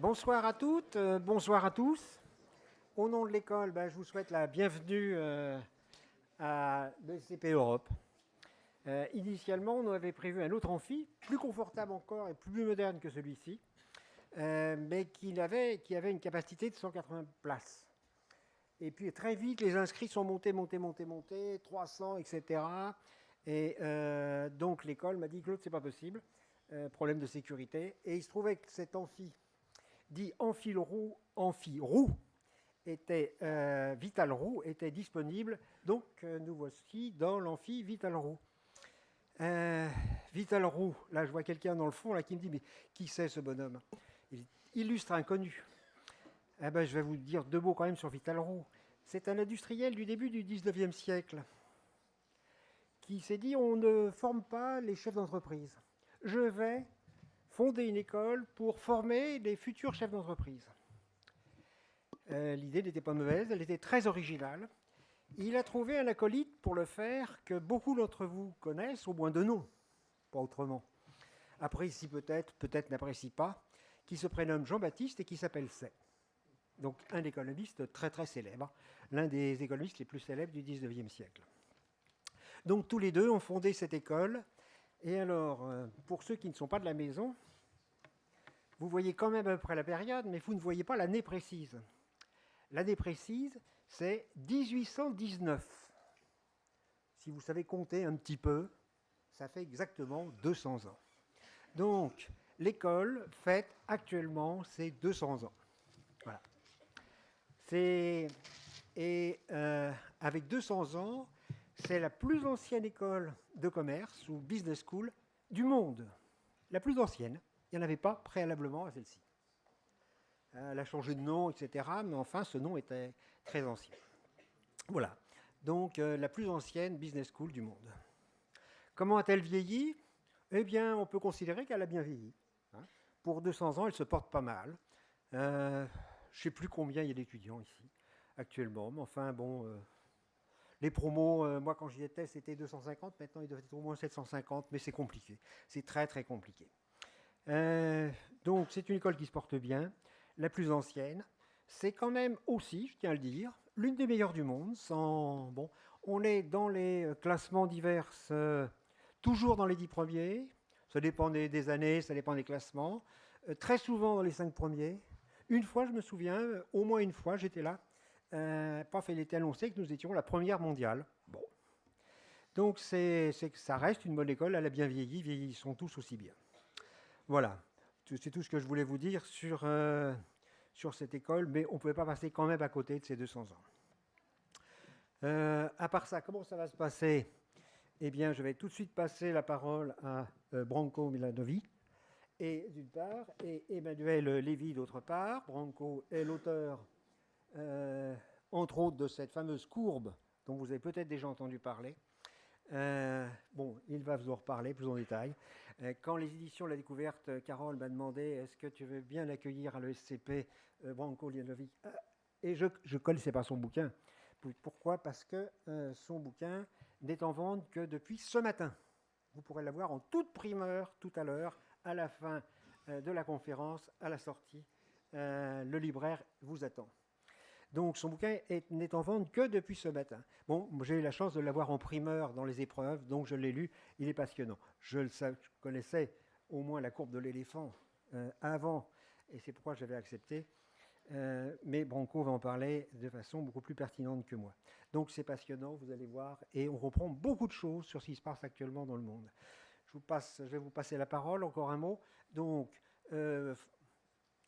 Bonsoir à toutes, bonsoir à tous. Au nom de l'école, je vous souhaite la bienvenue à l'ECP Europe. Initialement, on avait prévu un autre amphi, plus confortable encore et plus moderne que celui-ci, mais qui avait une capacité de 180 places. Et puis très vite, les inscrits sont montés, 300, etc. Et donc l'école m'a dit, Claude, c'est pas possible, problème de sécurité. Et il se trouvait que cet amphi, dit amphi-roux, était Vital Roux était disponible. Donc nous voici dans l'amphi Vital Roux. Vital Roux, là je vois quelqu'un dans le fond là, qui me dit, mais qui c'est ce bonhomme? Il est illustre inconnu. Je vais vous dire deux mots quand même sur Vital Roux. C'est un industriel du début du 19e siècle qui s'est dit, on ne forme pas les chefs d'entreprise. Je vais fonder une école pour former les futurs chefs d'entreprise. L'idée n'était pas mauvaise, elle était très originale. Il a trouvé un acolyte pour le faire que beaucoup d'entre vous connaissent, au moins de nom, pas autrement. Apprécie peut-être, peut-être n'apprécie pas, qui se prénomme Jean-Baptiste et qui s'appelle Say. Donc un économiste très très célèbre, l'un des économistes les plus célèbres du 19e siècle. Donc tous les deux ont fondé cette école. Et alors, pour ceux qui ne sont pas de la maison, vous voyez quand même à peu près la période, mais vous ne voyez pas l'année précise. L'année précise, c'est 1819. Si vous savez compter un petit peu, ça fait exactement 200 ans. Donc, l'école fête actuellement ses 200 ans. Voilà. Avec 200 ans, c'est la plus ancienne école de commerce ou business school du monde. La plus ancienne. Il n'y en avait pas préalablement à celle-ci. Elle a changé de nom, etc. Mais enfin, ce nom était très ancien. Voilà. Donc, la plus ancienne business school du monde. Comment a-t-elle vieilli? Eh bien, on peut considérer qu'elle a bien vieilli. Pour 200 ans, elle se porte pas mal. Je ne sais plus combien il y a d'étudiants ici, actuellement. Mais enfin, bon, les promos, moi, quand j'y étais, c'était 250. Maintenant, il doit être au moins 750, mais c'est compliqué. C'est très, très compliqué. Donc, c'est une école qui se porte bien, la plus ancienne. C'est quand même aussi, je tiens à le dire, l'une des meilleures du monde. Bon, on est dans les classements divers, toujours dans les 10 premiers. Ça dépend des années, ça dépend des classements. Très souvent dans les 5 premiers. Une fois, je me souviens, au moins une fois, j'étais là. Paf, il était annoncé que nous étions la première mondiale. Bon. Donc, ça reste une bonne école, elle a bien vieilli, vieillissons tous aussi bien. Voilà, c'est tout ce que je voulais vous dire sur cette école, mais on ne pouvait pas passer quand même à côté de ces 200 ans. À part ça, comment ça va se passer? Eh bien, je vais tout de suite passer la parole à Branko Milanovic, d'une part, et Emmanuel Lévy, d'autre part. Branko est l'auteur, entre autres, de cette fameuse courbe dont vous avez peut-être déjà entendu parler. Bon, il va vous en reparler plus en détail. Quand les éditions La Découverte, Carole m'a demandé est-ce que tu veux bien l'accueillir à l'ESCP, Branko Milanovic, et je ne connaissais pas son bouquin. Pourquoi? Parce que son bouquin n'est en vente que depuis ce matin. Vous pourrez l'avoir en toute primeur tout à l'heure, à la fin de la conférence, à la sortie. Le libraire vous attend. Donc son bouquin n'est en vente que depuis ce matin. Bon, j'ai eu la chance de l'avoir en primeur dans les épreuves, donc je l'ai lu, il est passionnant. Je connaissais au moins la courbe de l'éléphant avant, et c'est pourquoi j'avais accepté. Mais Branko va en parler de façon beaucoup plus pertinente que moi. Donc c'est passionnant, vous allez voir, et on reprend beaucoup de choses sur ce qui se passe actuellement dans le monde. Je vais vous passer la parole, encore un mot. Donc, une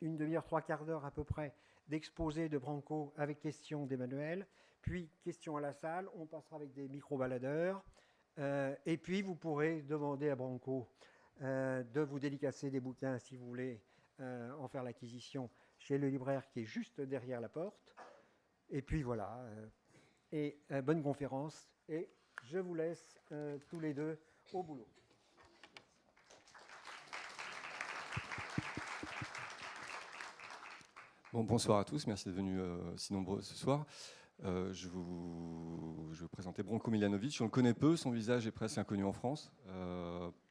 demi-heure, trois quarts d'heure à peu près d'exposé de Branko avec questions d'Emmanuel, puis questions à la salle, on passera avec des micro-baladeurs, et puis vous pourrez demander à Branko de vous dédicacer des bouquins si vous voulez en faire l'acquisition chez le libraire qui est juste derrière la porte. Et puis voilà, bonne conférence, et je vous laisse tous les deux au boulot. Bon, bonsoir à tous, merci d'être venus si nombreux ce soir. Je vais vous présenter Branko Milanovic. On le connaît peu, son visage est presque inconnu en France.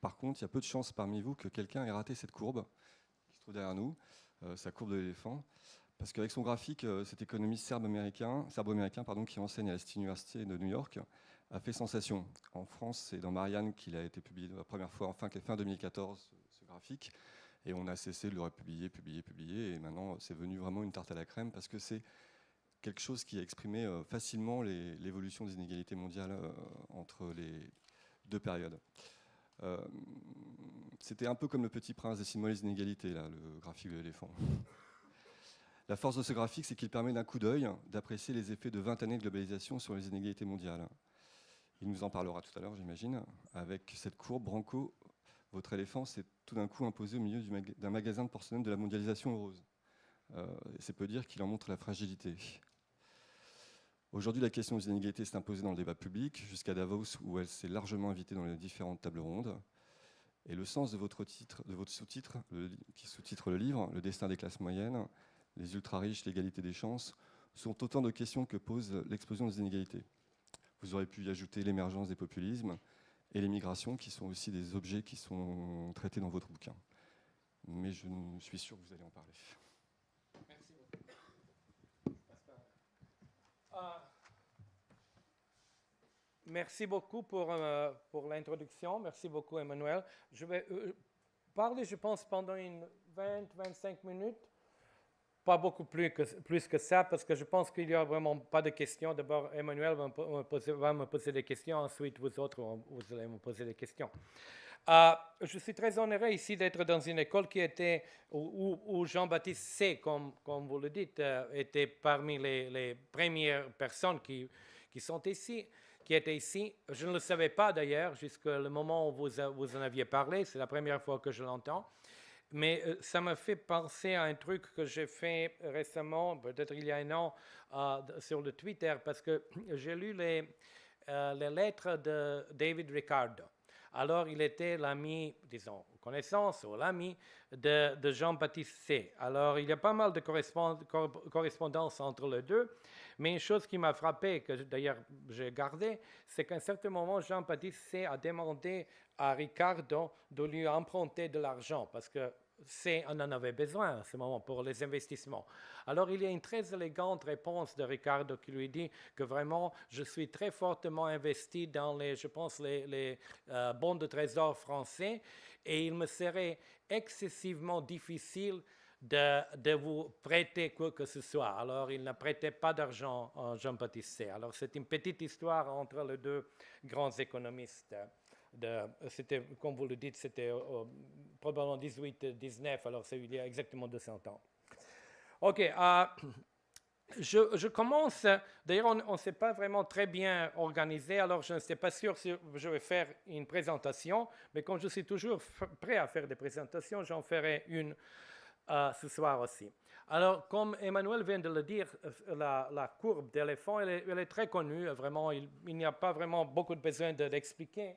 Par contre, il y a peu de chances parmi vous que quelqu'un ait raté cette courbe qui se trouve derrière nous. sa courbe de l'éléphant. Parce qu'avec son graphique, cet économiste serbo-américain qui enseigne à la City University de New York a fait sensation. En France, c'est dans Marianne qu'il a été publié la première fois, fin 2014, ce graphique. Et on a cessé de le republier, publier. Et maintenant, c'est devenu vraiment une tarte à la crème parce que c'est quelque chose qui a exprimé facilement l'évolution des inégalités mondiales entre les deux périodes. C'était un peu comme le Petit Prince dessine-moi les inégalités, là, le graphique de l'éléphant. La force de ce graphique, c'est qu'il permet d'un coup d'œil d'apprécier les effets de 20 années de globalisation sur les inégalités mondiales. Il nous en parlera tout à l'heure, j'imagine. Avec cette courbe, Branco, votre éléphant s'est tout d'un coup imposé au milieu d'un magasin de porcelaine de la mondialisation heureuse. C'est peu dire qu'il en montre la fragilité. Aujourd'hui, la question des inégalités s'est imposée dans le débat public, jusqu'à Davos, où elle s'est largement invitée dans les différentes tables rondes. Et le sens de votre sous-titre, qui sous-titre le livre, Le destin des classes moyennes, les ultra-riches, l'égalité des chances, sont autant de questions que pose l'explosion des inégalités. Vous aurez pu y ajouter l'émergence des populismes et les migrations, qui sont aussi des objets qui sont traités dans votre bouquin. Mais je suis sûr que vous allez en parler. Merci beaucoup. Merci beaucoup pour l'introduction. Merci beaucoup, Emmanuel. Je vais parler, je pense, pendant une 20-25 minutes. Pas beaucoup plus que ça, parce que je pense qu'il n'y a vraiment pas de questions. D'abord, Emmanuel va me poser des questions. Ensuite, vous autres, vous allez me poser des questions. Je suis très honoré ici d'être dans une école qui était, où Jean-Baptiste C., comme vous le dites, était parmi les premières personnes qui sont ici, qui étaient ici. Je ne le savais pas d'ailleurs, jusqu'au moment où vous en aviez parlé. C'est la première fois que je l'entends. Mais ça m'a fait penser à un truc que j'ai fait récemment, peut-être il y a un an, sur le Twitter, parce que j'ai lu les lettres de David Ricardo. Alors, il était l'ami, disons, connaissance ou l'ami de Jean-Baptiste C. Alors, il y a pas mal de correspondance entre les deux. Mais une chose qui m'a frappé, que d'ailleurs j'ai gardé, c'est qu'à un certain moment, Jean-Baptiste C. a demandé à Ricardo de lui emprunter de l'argent parce que C. en avait besoin à ce moment pour les investissements. Alors il y a une très élégante réponse de Ricardo qui lui dit que vraiment je suis très fortement investi dans les bons de trésor français et il me serait excessivement difficile de vous prêter quoi que ce soit. Alors, il ne prêtait pas d'argent à Jean-Baptiste C. Alors, c'est une petite histoire entre les deux grands économistes. C'était, comme vous le dites, c'était probablement 18-19, alors c'est il y a exactement 200 ans. OK, je commence, d'ailleurs on ne s'est pas vraiment très bien organisé, alors je ne sais pas sûr si je vais faire une présentation, mais comme je suis toujours prêt à faire des présentations, j'en ferai une ce soir aussi. Alors, comme Emmanuel vient de le dire, la courbe d'éléphant, elle est très connue, vraiment, il n'y a pas vraiment beaucoup de besoin d'expliquer.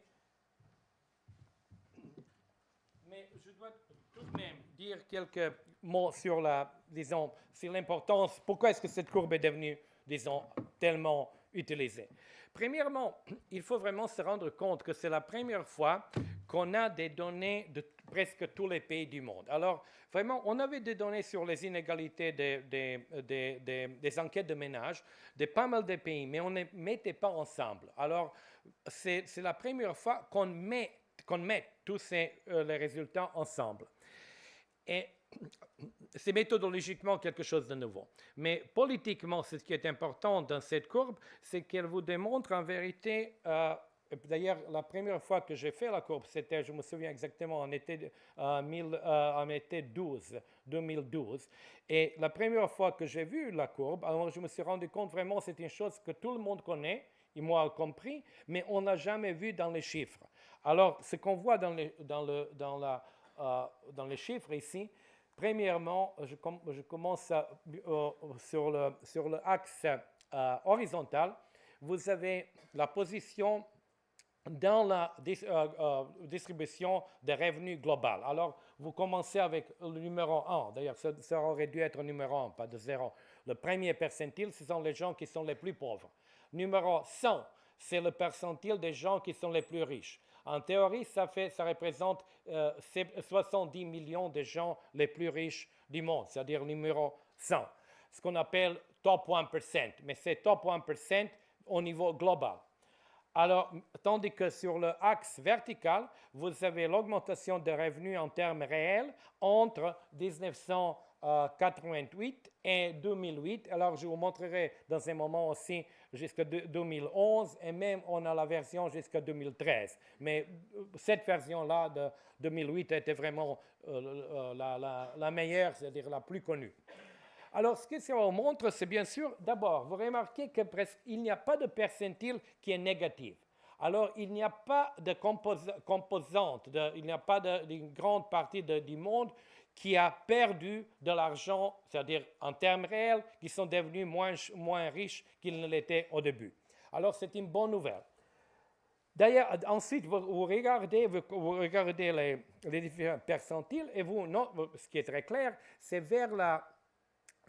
Mais je dois tout de même dire quelques mots sur l'importance, pourquoi est-ce que cette courbe est devenue, disons, tellement utilisée. Premièrement, il faut vraiment se rendre compte que c'est la première fois qu'on a des données de presque tous les pays du monde. Alors, vraiment, on avait des données sur les inégalités des enquêtes de ménage de pas mal de pays, mais on ne mettait pas ensemble. Alors, c'est la première fois qu'on met tous les résultats ensemble. Et c'est méthodologiquement quelque chose de nouveau. Mais politiquement, ce qui est important dans cette courbe, c'est qu'elle vous démontre en vérité, d'ailleurs, la première fois que j'ai fait la courbe, c'était, je me souviens exactement, en été 2012. Et la première fois que j'ai vu la courbe, alors je me suis rendu compte vraiment c'est une chose que tout le monde connaît, et moi compris, mais on n'a jamais vu dans les chiffres. Alors, ce qu'on voit dans les chiffres ici, premièrement, je commence sur le axe horizontal. Vous avez la position dans la distribution des revenus global. Alors, vous commencez avec le numéro 1. D'ailleurs, ça aurait dû être numéro 1, pas de 0. Le premier percentile, ce sont les gens qui sont les plus pauvres. Numéro 100, c'est le percentile des gens qui sont les plus riches. En théorie, ça représente c'est 70 millions de gens les plus riches du monde, c'est-à-dire numéro 100, ce qu'on appelle top 1%, mais c'est top 1% au niveau global. Alors, tandis que sur l'axe vertical, vous avez l'augmentation des revenus en termes réels entre 1988 et 2008. Alors, je vous montrerai dans un moment aussi jusqu'à 2011 et même on a la version jusqu'à 2013. Mais cette version-là de 2008 était vraiment la meilleure, c'est-à-dire la plus connue. Alors, ce que ça vous montre, c'est bien sûr, d'abord, vous remarquez qu'il n'y a pas de percentile qui est négatif. Alors, il n'y a pas de composante, il n'y a pas d'une grande partie du monde qui a perdu de l'argent, c'est-à-dire en termes réels, qui sont devenus moins riches qu'ils ne l'étaient au début. Alors, c'est une bonne nouvelle. D'ailleurs, ensuite, vous regardez les différents percentiles et ce qui est très clair, c'est vers la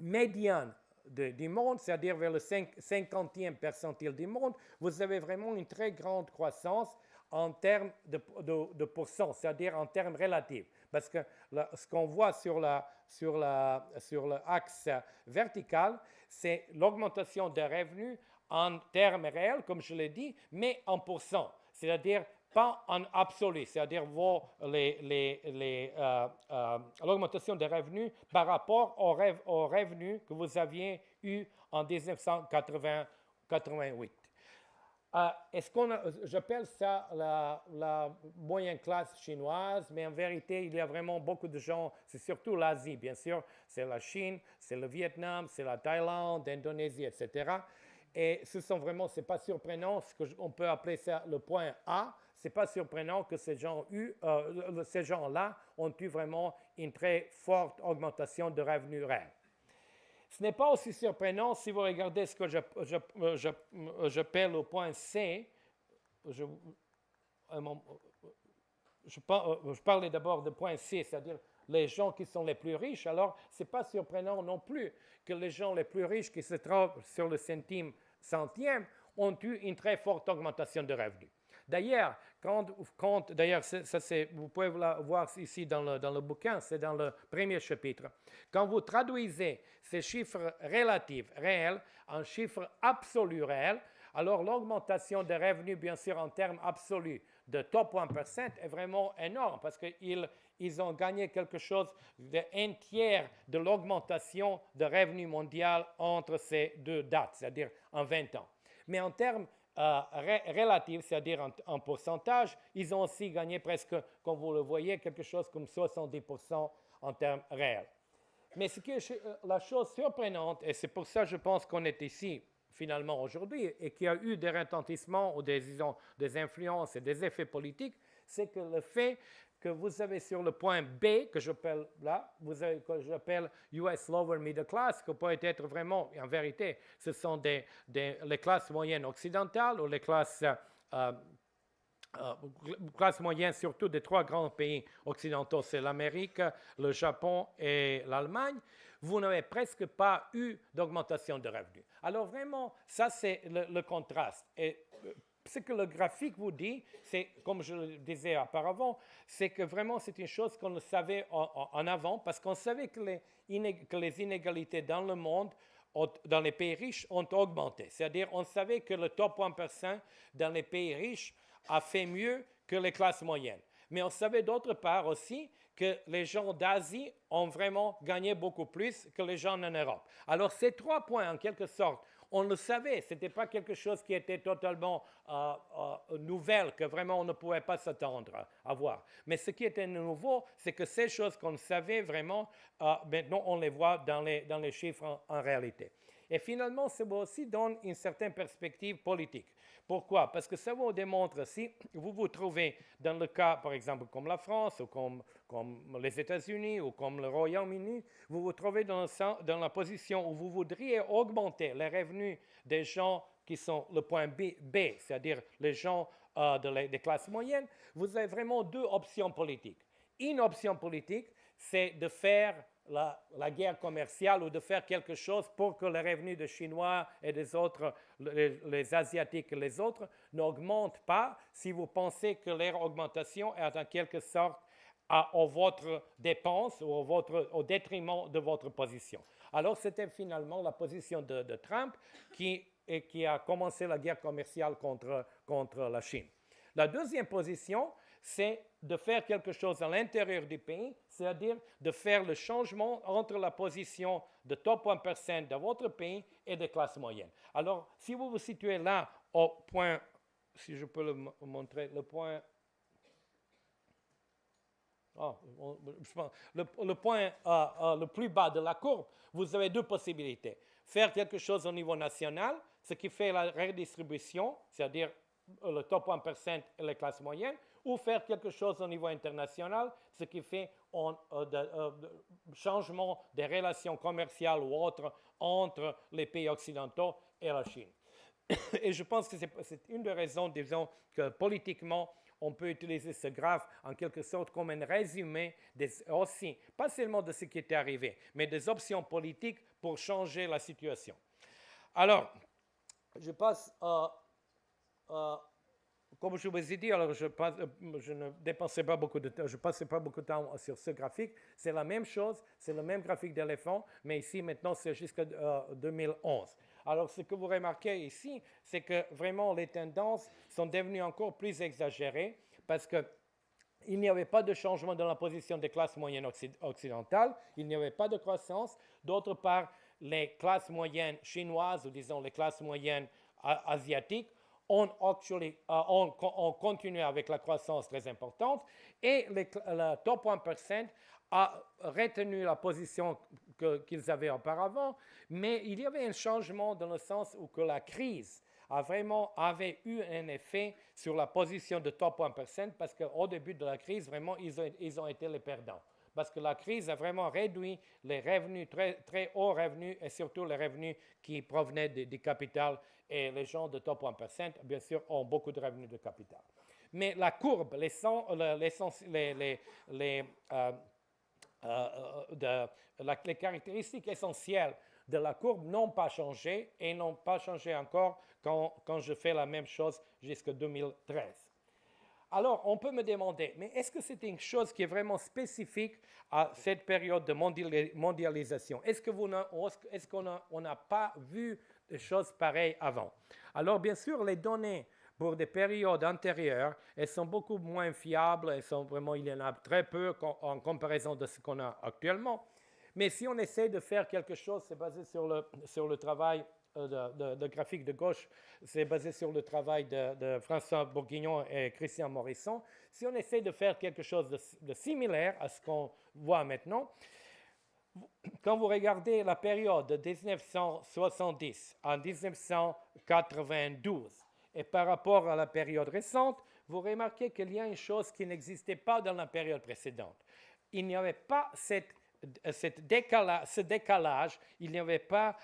médiane du monde, c'est-à-dire vers le 50e percentile du monde, vous avez vraiment une très grande croissance en termes de pourcent, c'est-à-dire en termes relatifs. Parce que ce qu'on voit sur l'axe vertical, c'est l'augmentation des revenus en termes réels, comme je l'ai dit, mais en pourcent, c'est-à-dire pas en absolu, c'est-à-dire l'augmentation des revenus par rapport aux revenus que vous aviez eu en 1988. J'appelle ça la moyenne classe chinoise, mais en vérité, il y a vraiment beaucoup de gens, c'est surtout l'Asie, bien sûr, c'est la Chine, c'est le Vietnam, c'est la Thaïlande, l'Indonésie, etc. Et c'est pas surprenant, on peut appeler ça le point A. C'est pas surprenant que ces gens-là ont eu vraiment une très forte augmentation de revenus réels. Ce n'est pas aussi surprenant si vous regardez ce que j'appelle le point C. Je parlais d'abord de point C, c'est-à-dire les gens qui sont les plus riches. Alors, ce n'est pas surprenant non plus que les gens les plus riches qui se trouvent sur le centième ont eu une très forte augmentation de revenus. D'ailleurs, vous pouvez le voir ici dans le bouquin, c'est dans le premier chapitre. Quand vous traduisez ces chiffres relatifs réels en chiffres absolus réels, alors l'augmentation des revenus, bien sûr, en termes absolus de top 1% est vraiment énorme parce qu'ils ont gagné quelque chose d'un tiers de l'augmentation de revenus mondial entre ces deux dates, c'est-à-dire en 20 ans. Mais en termes relatifs, c'est-à-dire en pourcentage, ils ont aussi gagné presque, comme vous le voyez, quelque chose comme 70% en termes réels. Mais la chose surprenante, et c'est pour ça que je pense qu'on est ici finalement aujourd'hui, et qu'il y a eu des retentissements ou des influences et des effets politiques, c'est que le fait que vous avez sur le point B, que j'appelle là, que j'appelle US Lower Middle Class, que peut être vraiment, en vérité, ce sont les classes moyennes occidentales ou les classes moyennes surtout des trois grands pays occidentaux, c'est l'Amérique, le Japon et l'Allemagne, vous n'avez presque pas eu d'augmentation de revenus. Alors vraiment, ça c'est le contraste. Et ce que le graphique vous dit, c'est, comme je le disais auparavant, c'est que vraiment c'est une chose qu'on le savait en avant, parce qu'on savait que les inégalités dans le monde, dans les pays riches, ont augmenté. C'est-à-dire, on savait que le top 1% dans les pays riches a fait mieux que les classes moyennes. Mais on savait d'autre part aussi que les gens d'Asie ont vraiment gagné beaucoup plus que les gens en Europe. Alors ces 3 points, en quelque sorte, on le savait, ce n'était pas quelque chose qui était totalement nouvelle, que vraiment on ne pouvait pas s'attendre à voir. Mais ce qui était nouveau, c'est que ces choses qu'on savait vraiment, maintenant on les voit dans les chiffres en réalité. Et finalement, ça aussi donne une certaine perspective politique. Pourquoi? Parce que ça vous démontre, si vous vous trouvez dans le cas, par exemple, comme la France, ou comme les États-Unis, ou comme le Royaume-Uni, vous vous trouvez dans la position où vous voudriez augmenter les revenus des gens qui sont le point B, c'est-à-dire les gens des classes moyennes, vous avez vraiment 2 options politiques. Une option politique, c'est de faire la guerre commerciale ou de faire quelque chose pour que les revenus des Chinois et des autres, les Asiatiques et les autres, n'augmentent pas si vous pensez que leur augmentation est en quelque sorte à votre dépense ou au détriment de votre position. Alors, c'était finalement la position de Trump qui a commencé la guerre commerciale contre la Chine. La deuxième position, c'est de faire quelque chose à l'intérieur du pays, c'est-à-dire de faire le changement entre la position de top 1% de votre pays et de classe moyenne. Alors, si vous vous situez là au point, si je peux le montrer, le point... le point le plus bas de la courbe, vous avez deux possibilités. Faire quelque chose au niveau national, ce qui fait la redistribution, c'est-à-dire le top 1% et les classes moyennes, ou faire quelque chose au niveau international, ce qui fait changement des relations commerciales ou autres entre les pays occidentaux et la Chine. Et je pense que c'est une des raisons, disons, que politiquement, on peut utiliser ce graphe en quelque sorte comme un résumé aussi, pas seulement de ce qui est arrivé, mais des options politiques pour changer la situation. Alors, je passe comme je vous ai dit, alors je ne dépensais pas beaucoup de temps, je ne passais pas beaucoup de temps sur ce graphique. C'est la même chose, c'est le même graphique d'éléphant, mais ici maintenant c'est jusqu'à 2011. Alors ce que vous remarquez ici, c'est que vraiment les tendances sont devenues encore plus exagérées parce qu'il n'y avait pas de changement dans la position des classes moyennes occidentales, il n'y avait pas de croissance. D'autre part, les classes moyennes chinoises, ou disons les classes moyennes asiatiques, on continue avec la croissance très importante et le top 1% a retenu la position qu'ils avaient auparavant, mais il y avait un changement dans le sens où que la crise avait eu un effet sur la position de top 1% parce qu'au début de la crise, vraiment, ils ont été les perdants. Parce que la crise a vraiment réduit les revenus, très, très hauts revenus, et surtout les revenus qui provenaient du capital. Et les gens de top 1%, bien sûr, ont beaucoup de revenus de capital. Mais la courbe, les caractéristiques essentielles de la courbe n'ont pas changé et n'ont pas changé encore quand je fais la même chose jusqu'en 2013. Alors, on peut me demander, mais est-ce que c'est une chose qui est vraiment spécifique à cette période de mondialisation? Est-ce qu'on n'a pas vu des choses pareilles avant? Alors, bien sûr, les données pour des périodes antérieures, elles sont beaucoup moins fiables, il y en a très peu en comparaison de ce qu'on a actuellement. Mais si on essaie de faire quelque chose, c'est basé sur le travail de graphique de gauche, c'est basé sur le travail de François Bourguignon et Christian Morisson. Si on essaie de faire quelque chose de similaire à ce qu'on voit maintenant, quand vous regardez la période de 1970 à 1992 et par rapport à la période récente, vous remarquez qu'il y a une chose qui n'existait pas dans la période précédente. Il n'y avait pas ce décalage, il n'y avait pas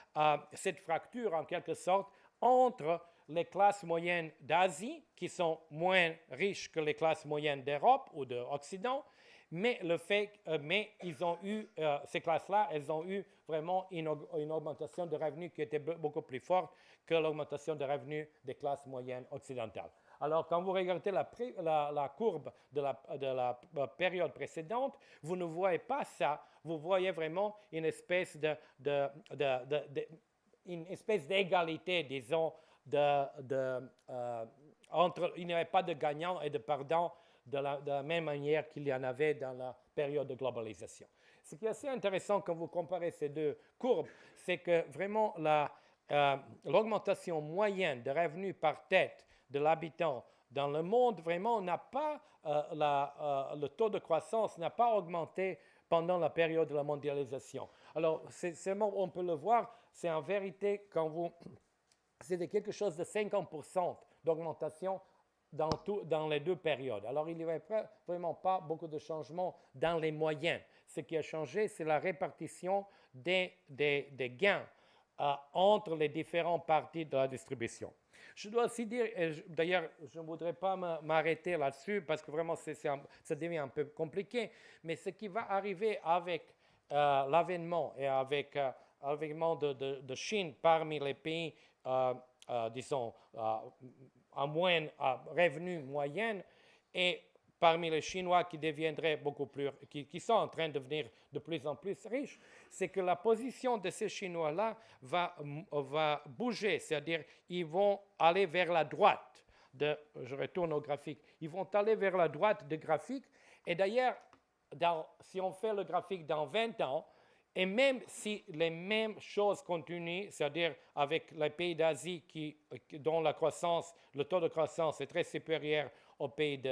cette fracture en quelque sorte entre les classes moyennes d'Asie, qui sont moins riches que les classes moyennes d'Europe ou d'Occident, mais ils ont eu, ces classes-là, elles ont eu vraiment une augmentation de revenus qui était beaucoup plus forte que l'augmentation de revenus des classes moyennes occidentales. Alors, quand vous regardez la courbe de la période précédente, vous ne voyez pas ça. Vous voyez vraiment une espèce d'égalité, disons, entre, il n'y avait pas de gagnants et de perdants de la même manière qu'il y en avait dans la période de globalisation. Ce qui est assez intéressant quand vous comparez ces deux courbes, c'est que vraiment l'augmentation moyenne de revenus par tête de l'habitant dans le monde, vraiment, n'a pas, le taux de croissance n'a pas augmenté pendant la période de la mondialisation. Alors, on peut le voir, c'est en vérité, c'est quelque chose de 50% d'augmentation dans les deux périodes. Alors, il n'y avait vraiment pas beaucoup de changements dans les moyens. Ce qui a changé, c'est la répartition des gains entre les différentes parties de la distribution. Je dois aussi dire, d'ailleurs, je ne voudrais pas m'arrêter là-dessus parce que vraiment, ça devient un peu compliqué, mais ce qui va arriver avec l'avènement et avec l'avènement de Chine parmi les pays, disons, à moins revenu moyen et parmi les Chinois qui deviendraient beaucoup plus, qui sont en train de devenir de plus en plus riches, c'est que la position de ces Chinois-là va bouger, c'est-à-dire ils vont aller vers la droite. Je retourne au graphique. Ils vont aller vers la droite du graphique. Et d'ailleurs, si on fait le graphique dans 20 ans, et même si les mêmes choses continuent, c'est-à-dire avec les pays d'Asie dont le taux de croissance est très supérieur aux pays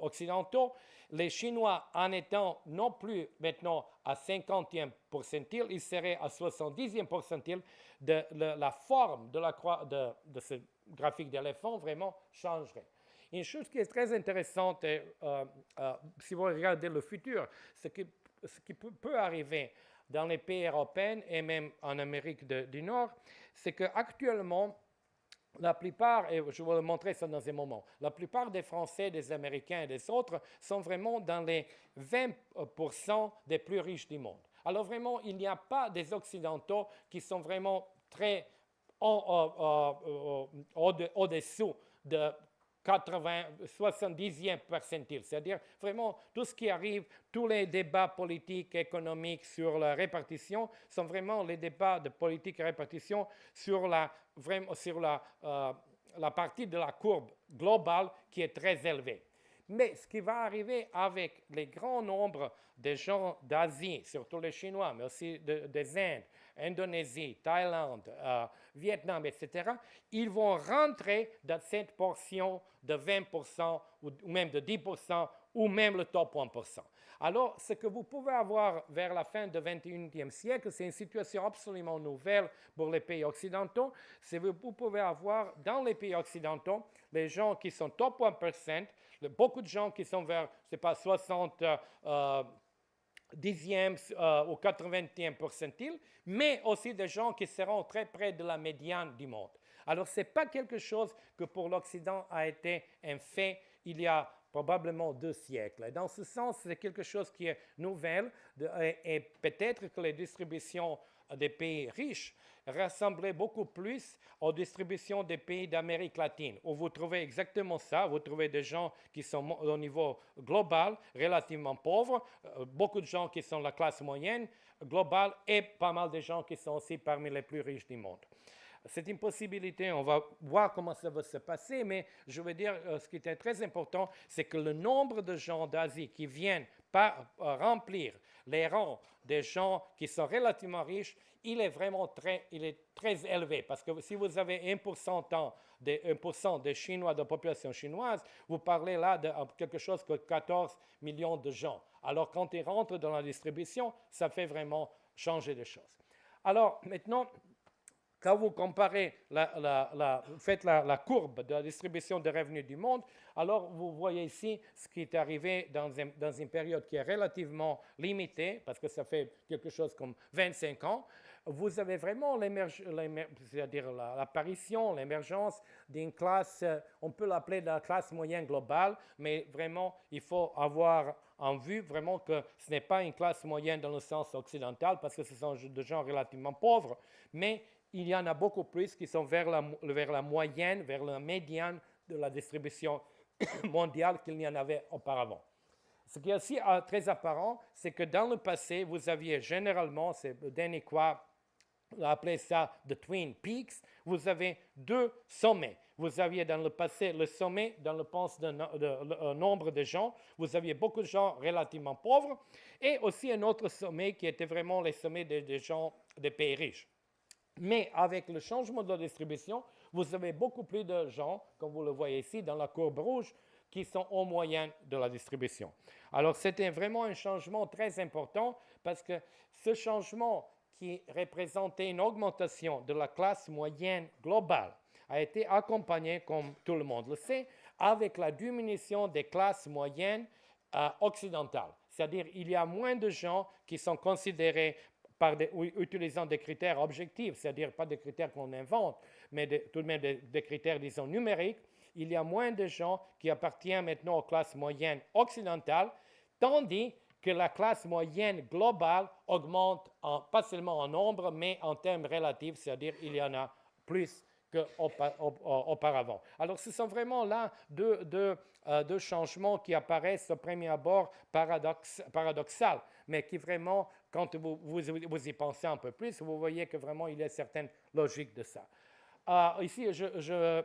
occidentaux, les Chinois, en étant non plus maintenant à 50e percentile, ils seraient à 70e percentile, la forme de ce graphique d'éléphant vraiment changerait. Une chose qui est très intéressante, si vous regardez le futur, ce qui peut arriver dans les pays européens et même en Amérique du Nord, c'est qu'actuellement, la plupart, et je vais vous montrer ça dans un moment, la plupart des Français, des Américains et des autres sont vraiment dans les 20% des plus riches du monde. Alors vraiment, il n'y a pas des Occidentaux qui sont vraiment très au-dessous de 70e percentile, c'est-à-dire vraiment tout ce qui arrive, tous les débats politiques, économiques sur la répartition sont vraiment les débats de politique et répartition sur la partie de la courbe globale qui est très élevée. Mais ce qui va arriver avec les grands nombres de gens d'Asie, surtout les Chinois, mais aussi des Indes, Indonésie, Thaïlande, Vietnam, etc., ils vont rentrer dans cette portion de 20% ou même de 10% ou même le top 1%. Alors, ce que vous pouvez avoir vers la fin du XXIe siècle, c'est une situation absolument nouvelle pour les pays occidentaux. C'est que vous pouvez avoir dans les pays occidentaux les gens qui sont top 1%, beaucoup de gens qui sont vers, je ne sais pas, 10e ou 80e percentile, mais aussi des gens qui seront très près de la médiane du monde. Alors, ce n'est pas quelque chose que pour l'Occident a été un fait il y a probablement 2 siècles. Et dans ce sens, c'est quelque chose qui est nouvel et peut-être que les distributions des pays riches ressemblaient beaucoup plus aux distributions des pays d'Amérique latine, où vous trouvez exactement ça, vous trouvez des gens qui sont au niveau global, relativement pauvres, beaucoup de gens qui sont la classe moyenne globale et pas mal de gens qui sont aussi parmi les plus riches du monde. C'est une possibilité, on va voir comment ça va se passer, mais je veux dire, ce qui est très important, c'est que le nombre de gens d'Asie qui viennent remplir les rangs des gens qui sont relativement riches, il est vraiment très élevé, parce que si vous avez 1% des Chinois, de la population chinoise, vous parlez là de quelque chose comme 14 millions de gens. Alors, quand ils rentrent dans la distribution, ça fait vraiment changer les choses. Alors, maintenant, quand vous comparez, vous faites la courbe de la distribution des revenus du monde, alors vous voyez ici ce qui est arrivé dans une période qui est relativement limitée, parce que ça fait quelque chose comme 25 ans. Vous avez vraiment c'est-à-dire l'apparition, l'émergence d'une classe, on peut l'appeler la classe moyenne globale, mais vraiment, il faut avoir en vue vraiment que ce n'est pas une classe moyenne dans le sens occidental, parce que ce sont des gens relativement pauvres, mais il y en a beaucoup plus qui sont vers la moyenne, vers la médiane de la distribution mondiale qu'il n'y en avait auparavant. Ce qui est aussi très apparent, c'est que dans le passé, vous aviez généralement, c'est Danny Quah a appelé ça the Twin Peaks, vous avez 2 sommets. Vous aviez dans le passé le sommet dans le sens de nombre de gens, vous aviez beaucoup de gens relativement pauvres, et aussi un autre sommet qui était vraiment les sommets des gens des pays riches. Mais avec le changement de la distribution, vous avez beaucoup plus de gens, comme vous le voyez ici dans la courbe rouge, qui sont en moyenne de la distribution. Alors c'était vraiment un changement très important parce que ce changement qui représentait une augmentation de la classe moyenne globale a été accompagné, comme tout le monde le sait, avec la diminution des classes moyennes occidentales. C'est-à-dire qu'il y a moins de gens qui sont considérés utilisant des critères objectifs, c'est-à-dire pas des critères qu'on invente, mais tout de même des critères, disons, numériques. Il y a moins de gens qui appartiennent maintenant aux classes moyennes occidentales, tandis que la classe moyenne globale augmente pas seulement en nombre, mais en termes relatifs, c'est-à-dire qu'il y en a plus qu'auparavant. Alors, ce sont vraiment là deux changements qui apparaissent au premier abord paradoxal, mais qui vraiment, quand vous y pensez un peu plus, vous voyez que vraiment il y a certaines logiques de ça. Ici, je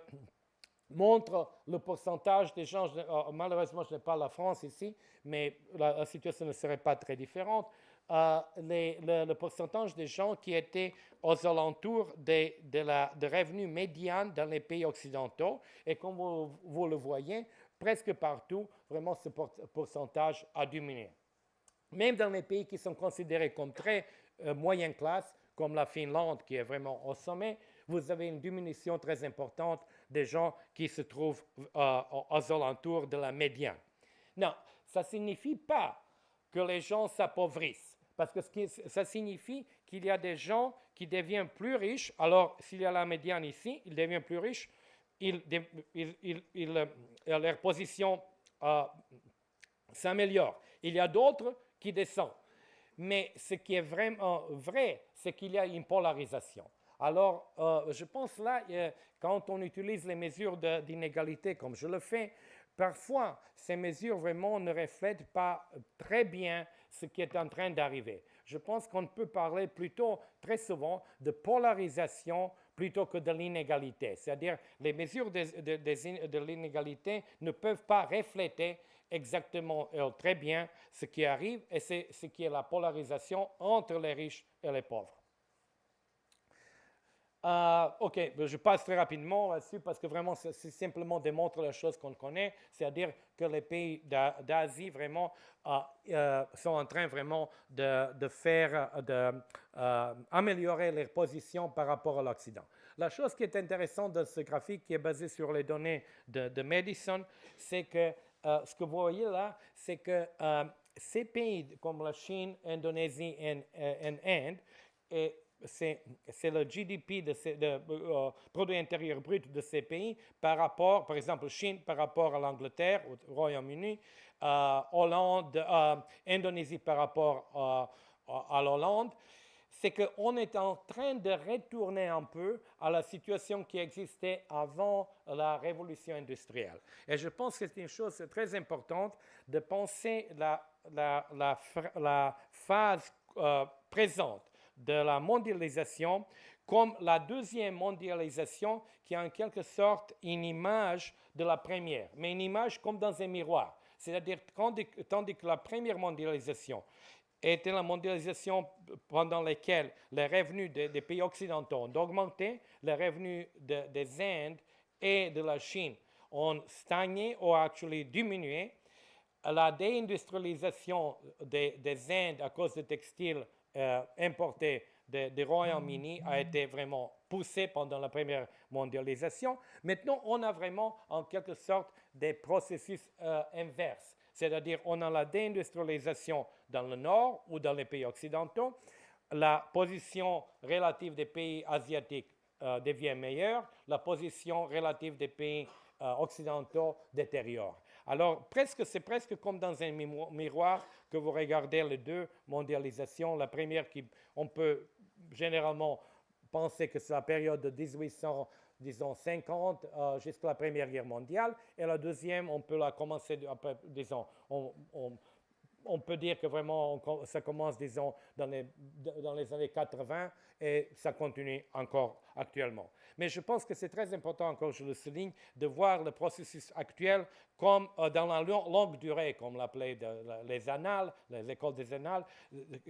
montre le pourcentage des gens, malheureusement je n'ai pas la France ici, mais la situation ne serait pas très différente. Le pourcentage des gens qui étaient aux alentours de revenus médians dans les pays occidentaux. Et comme vous le voyez, presque partout, vraiment ce pourcentage a diminué. Même dans les pays qui sont considérés comme très moyenne classe, comme la Finlande qui est vraiment au sommet, vous avez une diminution très importante des gens qui se trouvent aux alentours de la médiane. Non, ça ne signifie pas que les gens s'appauvrissent. Parce que ça signifie qu'il y a des gens qui deviennent plus riches. Alors, s'il y a la médiane ici, ils deviennent plus riches, leur position s'améliore. Il y a d'autres qui descendent. Mais ce qui est vraiment vrai, c'est qu'il y a une polarisation. Alors, je pense là, quand on utilise les mesures d'inégalité comme je le fais, parfois, ces mesures vraiment ne reflètent pas très bien ce qui est en train d'arriver. Je pense qu'on peut parler plutôt, très souvent, de polarisation plutôt que de l'inégalité. C'est-à-dire, les mesures de l'inégalité ne peuvent pas refléter exactement très bien ce qui arrive, et c'est ce qui est la polarisation entre les riches et les pauvres. OK, je passe très rapidement là-dessus parce que vraiment, c'est simplement démontre la chose qu'on connaît, c'est-à-dire que les pays d'Asie vraiment sont en train vraiment améliorer leur position par rapport à l'Occident. La chose qui est intéressante de ce graphique, qui est basé sur les données de Madison, c'est que ce que vous voyez là, c'est que ces pays comme la Chine, l'Indonésie et l'Inde, c'est le GDP, produit intérieur brut de ces pays par rapport, par exemple, Chine par rapport à l'Angleterre, au Royaume-Uni, Hollande, Indonésie par rapport à l'Hollande. C'est qu'on est en train de retourner un peu à la situation qui existait avant la révolution industrielle. Et je pense que c'est une chose très importante de penser la phase présente de la mondialisation comme la deuxième mondialisation qui est en quelque sorte une image de la première, mais une image comme dans un miroir. C'est-à-dire, tandis que la première mondialisation était la mondialisation pendant laquelle les revenus des pays occidentaux ont augmenté, les revenus des Indes et de la Chine ont stagné ou actually diminué. La déindustrialisation des Indes à cause des textiles importés des Royaume-Uni a été vraiment poussée pendant la première mondialisation. Maintenant, on a vraiment en quelque sorte des processus inverses. C'est-à-dire, on a la déindustrialisation dans le nord ou dans les pays occidentaux. La position relative des pays asiatiques devient meilleure. La position relative des pays occidentaux détériore. Alors, c'est presque comme dans un miroir que vous regardez les deux mondialisations. La première, on peut généralement penser que c'est la période de 1850 jusqu'à la Première Guerre mondiale. Et la deuxième, on peut la commencer, disons, on peut dire que vraiment ça commence, disons, dans les années 80 et ça continue encore actuellement. Mais je pense que c'est très important, encore je le souligne, de voir le processus actuel comme dans la longue durée, comme l'appelaient les annales, les écoles des annales,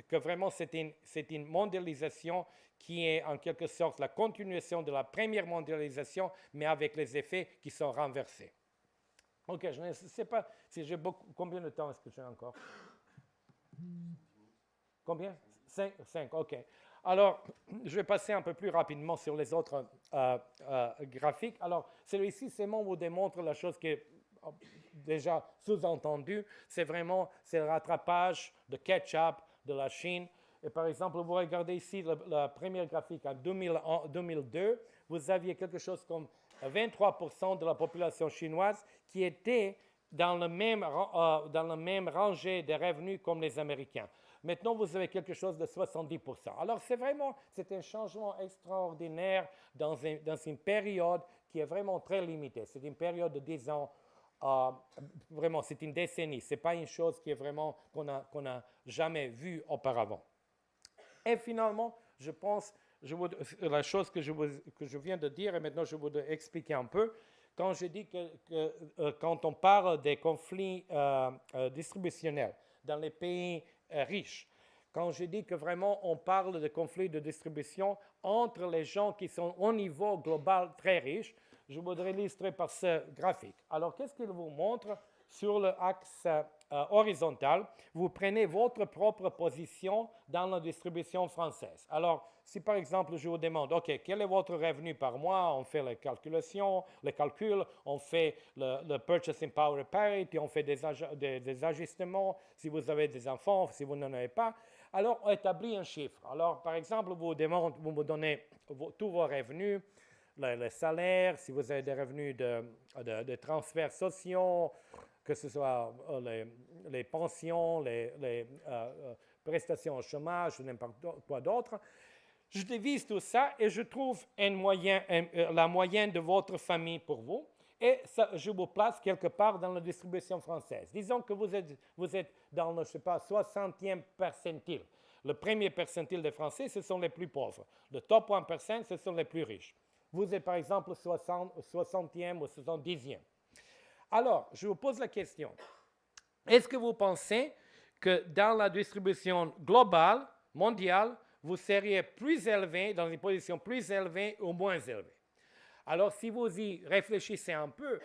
que vraiment c'est une mondialisation qui est en quelque sorte la continuation de la première mondialisation, mais avec les effets qui sont renversés. OK, je ne sais pas si j'ai combien de temps est-ce que j'ai encore? Combien? 5, OK. Alors, je vais passer un peu plus rapidement sur les autres graphiques. Alors, celui-ci, c'est vous démontre la chose qui est déjà sous-entendue. C'est le rattrapage de catch-up de la Chine. Et par exemple, vous regardez ici le premier graphique en 2002, vous aviez quelque chose comme 23% de la population chinoise qui était dans le même rangée de revenus comme les Américains. Maintenant, vous avez quelque chose de 70%. Alors, c'est un changement extraordinaire dans une période qui est vraiment très limitée. C'est une période de 10 ans. Vraiment, c'est une décennie. Ce n'est pas une chose qui est vraiment qu'on n'a jamais vue auparavant. Et finalement, je pense, la chose que je viens de dire, et maintenant je voudrais expliquer un peu, quand je dis que quand on parle des conflits distributionnels dans les pays riches, quand je dis que vraiment on parle de conflits de distribution entre les gens qui sont au niveau global très riches, je voudrais l'illustrer par ce graphique. Alors, qu'est-ce qu'il vous montre? Sur l'axe horizontal, vous prenez votre propre position dans la distribution française. Alors, si par exemple je vous demande, OK, quel est votre revenu par mois? On fait les calculations, les calculs, on fait le purchasing power parity, on fait des ajustements si vous avez des enfants, si vous n'en avez pas. Alors, on établit un chiffre. Alors, par exemple, vous me donnez tous vos revenus, les salaires, si vous avez des revenus de transferts sociaux, que ce soit les pensions, les prestations au chômage ou n'importe quoi d'autre. Je divise tout ça et je trouve la moyenne de votre famille pour vous et ça, je vous place quelque part dans la distribution française. Disons que vous êtes dans le, je sais pas, 60e percentile. Le premier percentile des Français, ce sont les plus pauvres. Le top 1%, ce sont les plus riches. Vous êtes par exemple 60e ou 70e. Alors, je vous pose la question. Est-ce que vous pensez que dans la distribution globale, mondiale, vous seriez plus élevé, dans une position plus élevée ou moins élevée? Alors, si vous y réfléchissez un peu,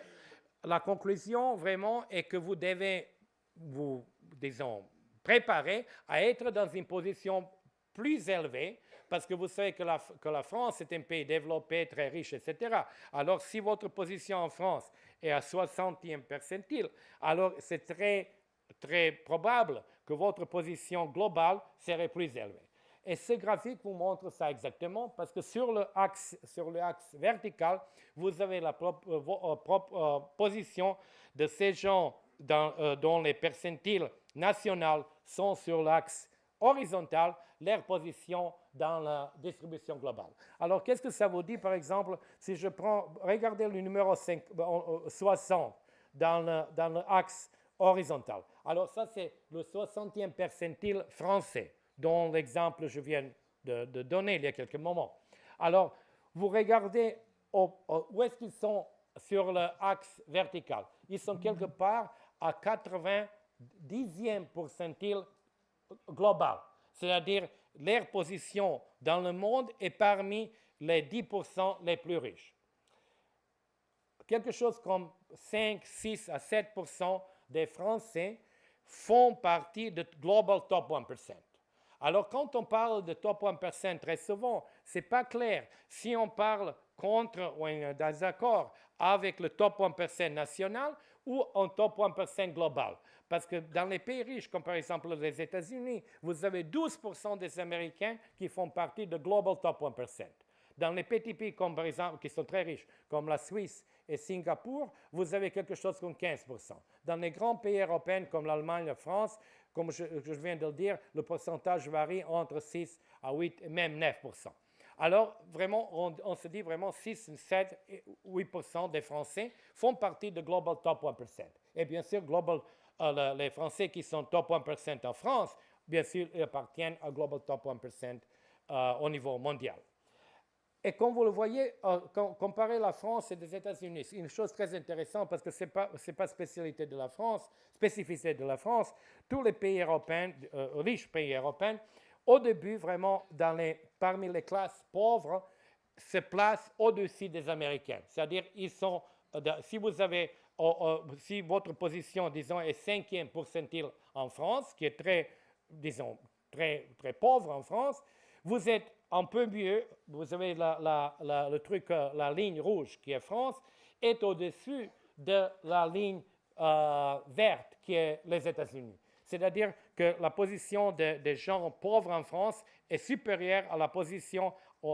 la conclusion vraiment est que vous devez vous, disons, préparer à être dans une position plus élevée, parce que vous savez que la France est un pays développé, très riche, etc. Alors, si votre position en France est à 60e percentile, alors c'est très, très probable que votre position globale serait plus élevée. Et ce graphique vous montre ça exactement, parce que sur l'axe vertical, vous avez la propre position de ces gens dont les percentiles nationaux sont sur l'axe horizontal, leur position dans la distribution globale. Alors, qu'est-ce que ça vous dit, par exemple, si je prends, regardez le numéro 60 dans l'axe horizontal. Alors, ça, c'est le 60e percentile français, dont l'exemple je viens de donner il y a quelques moments. Alors, vous regardez où est-ce qu'ils sont sur l'axe vertical. Ils sont quelque part à 90e percentile global, c'est-à-dire leur position dans le monde est parmi les 10% les plus riches. Quelque chose comme 5, 6 à 7% des Français font partie de Global Top 1%. Alors, quand on parle de Top 1%, très souvent, ce n'est pas clair si on parle contre ou en désaccord avec le Top 1% national ou un Top 1% global. Parce que dans les pays riches, comme par exemple les États-Unis, vous avez 12% des Américains qui font partie de Global Top 1%. Dans les petits pays, comme par exemple, qui sont très riches, comme la Suisse et Singapour, vous avez quelque chose comme 15%. Dans les grands pays européens, comme l'Allemagne et la France, comme je viens de le dire, le pourcentage varie entre 6 à 8 et même 9%. Alors, vraiment, on se dit vraiment 6, 7, 8% des Français font partie de Global Top 1%. Et bien sûr, les Français qui sont Top 1% en France, bien sûr, ils appartiennent à Global Top 1% au niveau mondial. Et comme vous le voyez, comparer la France et les États-Unis, c'est une chose très intéressante parce que ce n'est pas spécificité de la France. Tous les pays européens, riches pays européens, au début, vraiment, parmi les classes pauvres, se placent au-dessus des Américains. C'est-à-dire, si votre position, disons, est 5e percentile en France, qui est très pauvre en France, vous êtes un peu mieux, vous avez la ligne rouge qui est France, est au-dessus de la ligne verte qui est les États-Unis. C'est-à-dire que la position des gens pauvres en France est supérieure à la position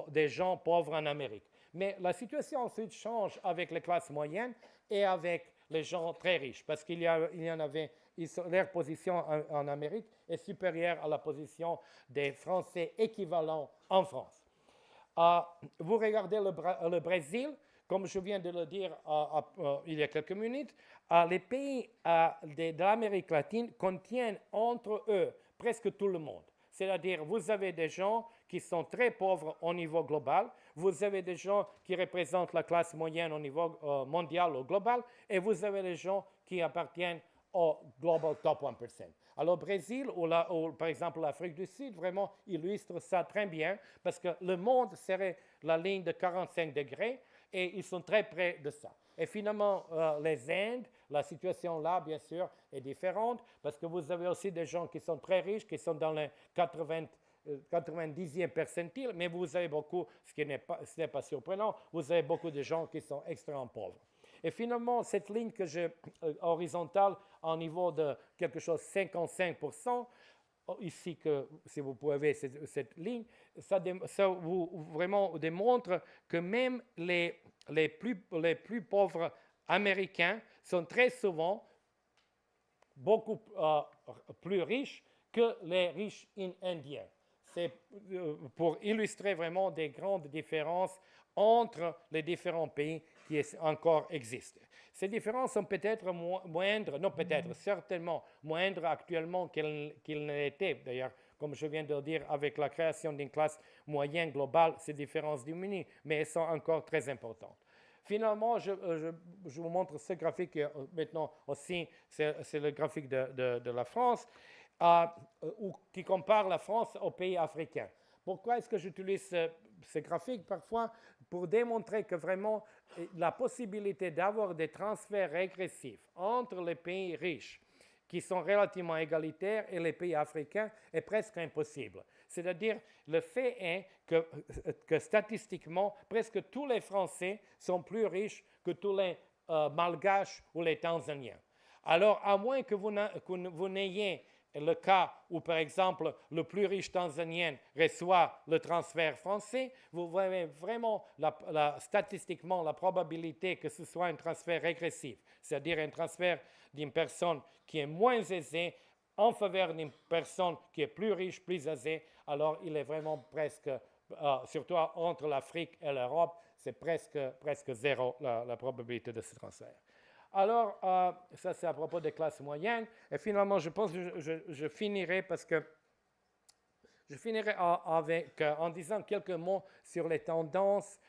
des gens pauvres en Amérique. Mais la situation ensuite change avec les classes moyennes et avec les gens très riches, parce qu'il y en avait leur position en Amérique est supérieure à la position des Français équivalents en France. Vous regardez le Brésil, comme je viens de le dire il y a quelques minutes, les pays de l'Amérique latine contiennent entre eux presque tout le monde. C'est-à-dire, vous avez des gens qui sont très pauvres au niveau global, vous avez des gens qui représentent la classe moyenne au niveau mondial ou global, et vous avez des gens qui appartiennent au Global Top 1%. Alors, le Brésil ou par exemple l'Afrique du Sud vraiment illustre ça très bien parce que le monde serait la ligne de 45 degrés et ils sont très près de ça. Et finalement, les Indes, la situation là, bien sûr, est différente parce que vous avez aussi des gens qui sont très riches, qui sont dans les 90e percentile, mais vous avez beaucoup, ce n'est pas surprenant, vous avez beaucoup de gens qui sont extrêmement pauvres. Et finalement, cette ligne horizontale au niveau de quelque chose 55%, ici, si vous pouvez cette ligne, ça vous vraiment démontre que même les plus pauvres Américains sont très souvent beaucoup plus riches que les riches indiens. C'est pour illustrer vraiment des grandes différences entre les différents pays qui encore existent. Ces différences sont peut-être moindres, non peut-être, certainement moindres actuellement qu'elles ne l'étaient. D'ailleurs, comme je viens de le dire, avec la création d'une classe moyenne globale, ces différences diminuent, mais elles sont encore très importantes. Finalement, je vous montre ce graphique maintenant aussi, c'est le graphique de la France, qui compare la France aux pays africains. Pourquoi est-ce que j'utilise ce graphique parfois? Pour démontrer que vraiment la possibilité d'avoir des transferts régressifs entre les pays riches qui sont relativement égalitaires et les pays africains est presque impossible. C'est-à-dire, le fait est que statistiquement, presque tous les Français sont plus riches que tous les Malgaches ou les Tanzaniens. Alors, à moins que vous n'ayez le cas où, par exemple, le plus riche Tanzanien reçoit le transfert français, vous voyez vraiment statistiquement la probabilité que ce soit un transfert régressif, c'est-à-dire un transfert d'une personne qui est moins aisée en faveur d'une personne qui est plus riche, plus aisée. Alors, il est vraiment presque, surtout entre l'Afrique et l'Europe, c'est presque zéro la probabilité de ce transfert. Alors, ça c'est à propos des classes moyennes. Et finalement, je pense que je finirai parce que je finirai en disant quelques mots sur les tendances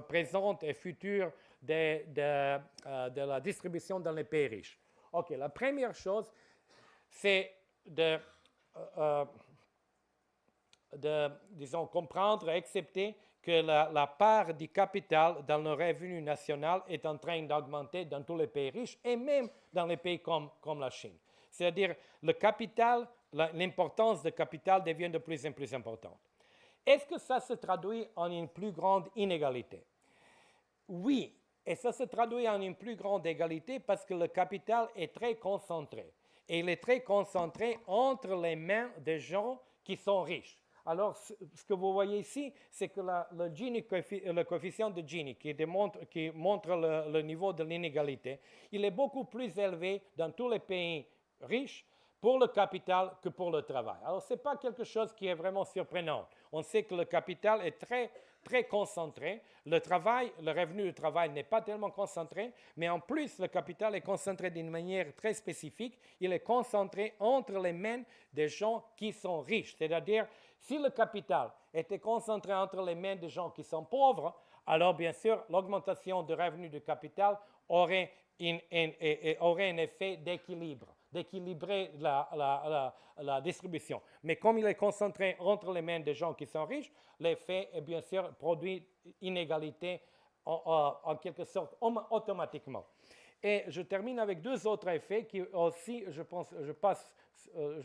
présentes et futures de la distribution dans les pays riches. OK, la première chose, c'est disons, comprendre, accepter que la part du capital dans le revenu national est en train d'augmenter dans tous les pays riches et même dans les pays comme la Chine. C'est-à-dire le capital, l'importance du capital devient de plus en plus importante. Est-ce que ça se traduit en une plus grande inégalité? Oui, et ça se traduit en une plus grande égalité parce que le capital est très concentré. Et il est très concentré entre les mains des gens qui sont riches. Alors, ce que vous voyez ici, c'est que le coefficient de Gini, qui montre le niveau de l'inégalité, il est beaucoup plus élevé dans tous les pays riches pour le capital que pour le travail. Alors, ce n'est pas quelque chose qui est vraiment surprenant. On sait que le capital est très, très concentré. Le revenu du travail n'est pas tellement concentré, mais en plus, le capital est concentré d'une manière très spécifique. Il est concentré entre les mains des gens qui sont riches, c'est-à-dire si le capital était concentré entre les mains des gens qui sont pauvres, alors bien sûr, l'augmentation du revenu du capital aurait un effet d'équilibrer la distribution. Mais comme il est concentré entre les mains des gens qui sont riches, l'effet est bien sûr produit inégalité en quelque sorte automatiquement. Et je termine avec deux autres effets qui aussi, je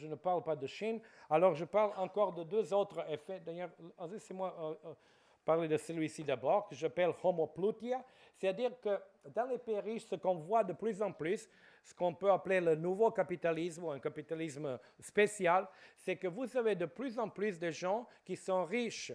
ne parle pas de Chine, alors je parle encore de deux autres effets. D'ailleurs, laissez-moi parler de celui-ci d'abord, que j'appelle homoplutia, c'est-à-dire que dans les pays riches, ce qu'on voit de plus en plus, ce qu'on peut appeler le nouveau capitalisme ou un capitalisme spécial, c'est que vous avez de plus en plus de gens qui sont riches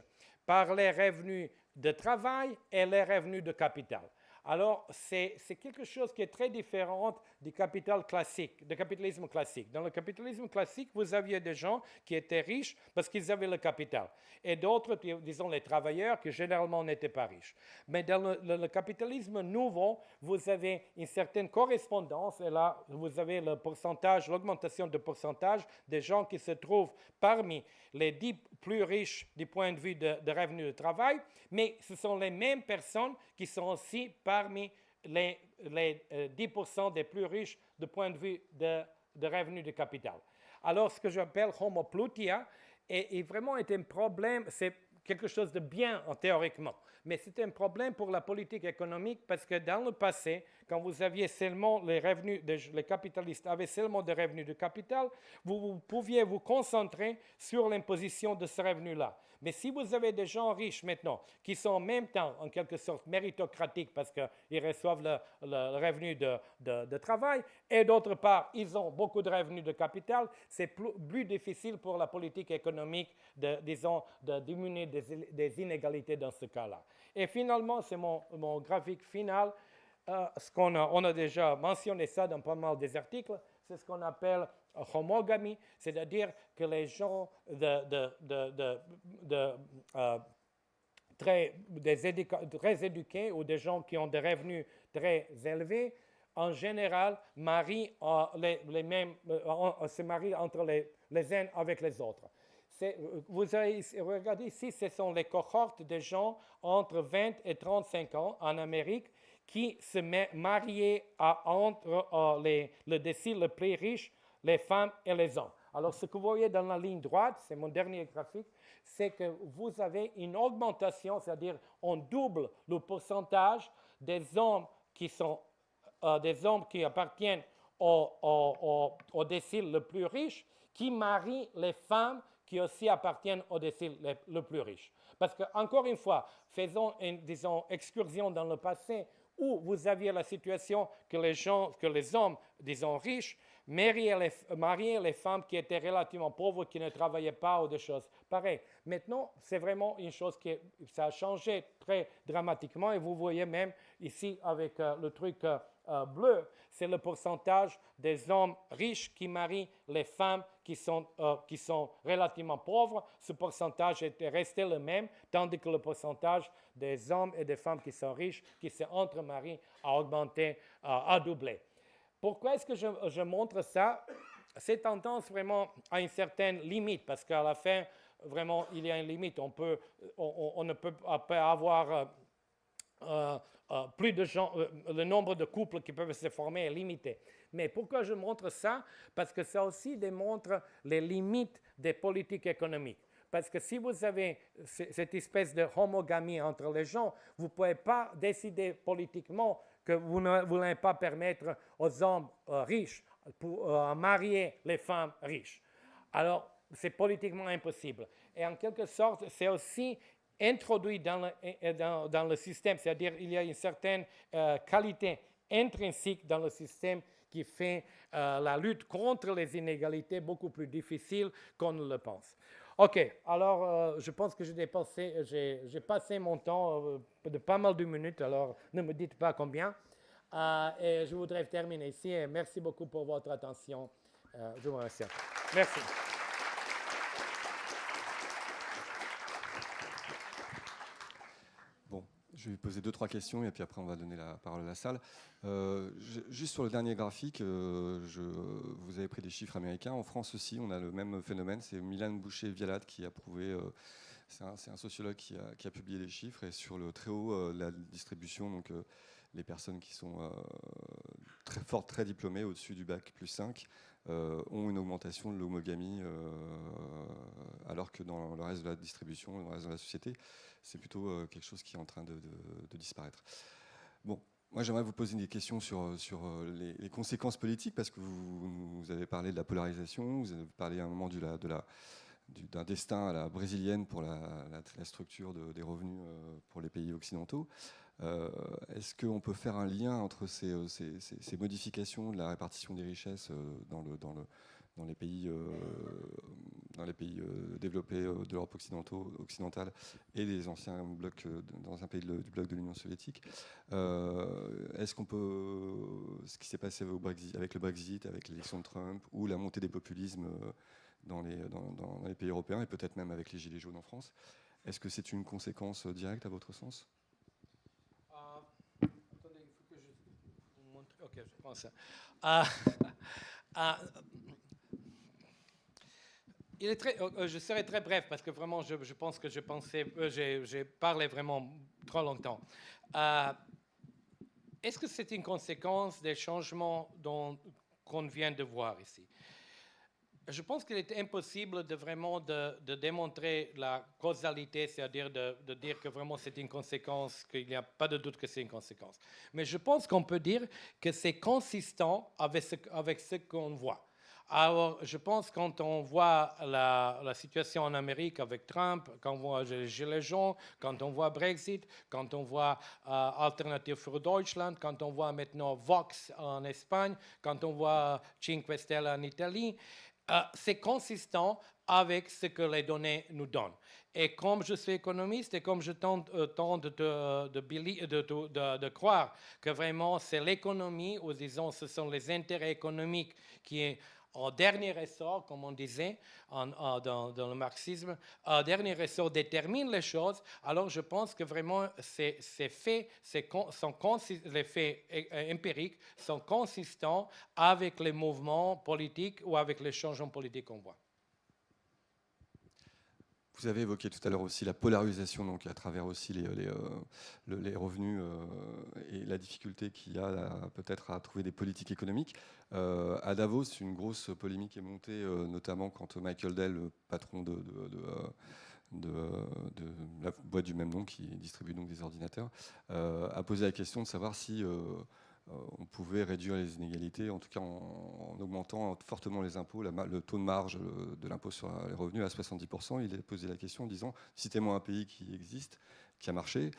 par les revenus de travail et les revenus de capital. Alors, c'est quelque chose qui est très différent du capital classique, du capitalisme classique. Dans le capitalisme classique, vous aviez des gens qui étaient riches parce qu'ils avaient le capital, et d'autres, disons les travailleurs, qui généralement n'étaient pas riches. Mais dans le capitalisme nouveau, vous avez une certaine correspondance, et là, vous avez le pourcentage, l'augmentation de pourcentage des gens qui se trouvent parmi les 10 plus riches du point de vue de revenus de travail, mais ce sont les mêmes personnes qui sont aussi parmi les 10% des plus riches du point de vue de revenus de capital. Alors, ce que j'appelle homoplutia est vraiment un problème, c'est quelque chose de bien théoriquement, mais c'est un problème pour la politique économique parce que dans le passé, quand vous aviez seulement les revenus, les capitalistes avaient seulement des revenus de capital, vous pouviez vous concentrer sur l'imposition de ce revenu-là. Mais si vous avez des gens riches maintenant qui sont en même temps en quelque sorte méritocratiques parce qu'ils reçoivent le revenu de travail et d'autre part ils ont beaucoup de revenus de capital, c'est plus difficile pour la politique économique de diminuer des inégalités dans ce cas-là. Et finalement, c'est mon graphique final. On a déjà mentionné ça dans pas mal des articles, c'est ce qu'on appelle homogamie, c'est-à-dire que les gens très éduqués ou des gens qui ont des revenus très élevés, en général, se marient entre les uns avec les autres. Vous avez regardez ici, ce sont les cohortes de gens entre 20 et 35 ans en Amérique qui se mariaient entre le décile le plus riche, les femmes et les hommes. Alors, ce que vous voyez dans la ligne droite, c'est mon dernier graphique, c'est que vous avez une augmentation, c'est-à-dire on double le pourcentage des hommes qui appartiennent au décile le plus riche, qui marient les femmes qui aussi appartiennent au décile le plus riche. Parce que, encore une fois, faisons une, excursion dans le passé où vous aviez la situation que les hommes, riches, mariaient les femmes qui étaient relativement pauvres, qui ne travaillaient pas ou des choses pareilles. Maintenant, c'est vraiment une chose ça a changé très dramatiquement et vous voyez même ici avec le truc bleu, c'est le pourcentage des hommes riches qui marient les femmes qui sont relativement pauvres. Ce pourcentage est resté le même, tandis que le pourcentage des hommes et des femmes qui sont riches, qui se entremarient, a augmenté, a doublé. Pourquoi est-ce que je montre ça? Cette tendance vraiment a une certaine limite, parce qu'à la fin, vraiment, il y a une limite. On ne peut pas avoir plus de gens, le nombre de couples qui peuvent se former est limité. Mais pourquoi je montre ça? Parce que ça aussi démontre les limites des politiques économiques. Parce que si vous avez cette espèce de homogamie entre les gens, vous ne pouvez pas décider politiquement que vous ne voulez pas permettre aux hommes riches pour marier les femmes riches. Alors, c'est politiquement impossible. Et en quelque sorte, c'est aussi introduit dans le système, c'est-à-dire il y a une certaine qualité intrinsèque dans le système qui fait la lutte contre les inégalités beaucoup plus difficile qu'on ne le pense. OK, alors je pense que j'ai passé mon temps de pas mal de minutes, alors ne me dites pas combien. Et je voudrais terminer ici et merci beaucoup pour votre attention. Je vous remercie. Merci. Bon, je vais poser 2-3 questions et puis après on va donner la parole à la salle. Juste sur le dernier graphique, vous avez pris des chiffres américains. En France aussi, on a le même phénomène. C'est Milan Boucher-Vialat qui a prouvé, c'est un sociologue qui a publié les chiffres, et sur le très haut, la distribution, donc les personnes qui sont très fortes, très diplômées, au-dessus du bac plus 5, ont une augmentation de l'homogamie, alors que dans le reste de la distribution, dans le reste de la société, c'est plutôt quelque chose qui est en train de disparaître. Bon, moi j'aimerais vous poser des questions sur les conséquences politiques, parce que vous avez parlé de la polarisation, vous avez parlé à un moment d'un destin à la brésilienne pour la structure des revenus pour les pays occidentaux. Est-ce qu'on peut faire un lien entre ces modifications de la répartition des richesses dans dans les pays développés de l'Europe occidentale et des anciens blocs, dans un pays du bloc de l'Union soviétique. Est-ce qu'on peut, ce qui s'est passé avec le Brexit, avec l'élection de Trump, ou la montée des populismes dans les pays européens, et peut-être même avec les Gilets jaunes en France, est-ce que c'est une conséquence directe à votre sens? Attendez, il faut que je vous montre. Ok, je pense. Je serai très bref parce que vraiment, je pense que j'ai parlé vraiment trop longtemps. Est-ce que c'est une conséquence des changements qu'on vient de voir ici? Je pense qu'il est impossible de vraiment de démontrer la causalité, c'est-à-dire de dire que vraiment c'est une conséquence, qu'il n'y a pas de doute que c'est une conséquence. Mais je pense qu'on peut dire que c'est consistant avec ce qu'on voit. Alors, je pense quand on voit la situation en Amérique avec Trump, quand on voit les Gilets jaunes, quand on voit Brexit, quand on voit Alternative für Deutschland, quand on voit maintenant Vox en Espagne, quand on voit Cinque Stelle en Italie, c'est consistant avec ce que les données nous donnent. Et comme je suis économiste et comme je tente de croire que vraiment c'est l'économie, ou disons ce sont les intérêts économiques qui est en dernier ressort, comme on disait dans le marxisme, dernier ressort détermine les choses, alors je pense que vraiment ces faits, les faits empiriques sont consistants avec les mouvements politiques ou avec les changements politiques qu'on voit. Vous avez évoqué tout à l'heure aussi la polarisation, donc à travers aussi les revenus et la difficulté qu'il y a peut-être à trouver des politiques économiques. À Davos, une grosse polémique est montée, notamment quand Michael Dell, le patron de la boîte du même nom qui distribue donc des ordinateurs, a posé la question de savoir si on pouvait réduire les inégalités, en tout cas en augmentant fortement les impôts, le taux de marge de l'impôt sur les revenus à 70%. Il a posé la question en disant, citez-moi un pays qui existe, qui a marché.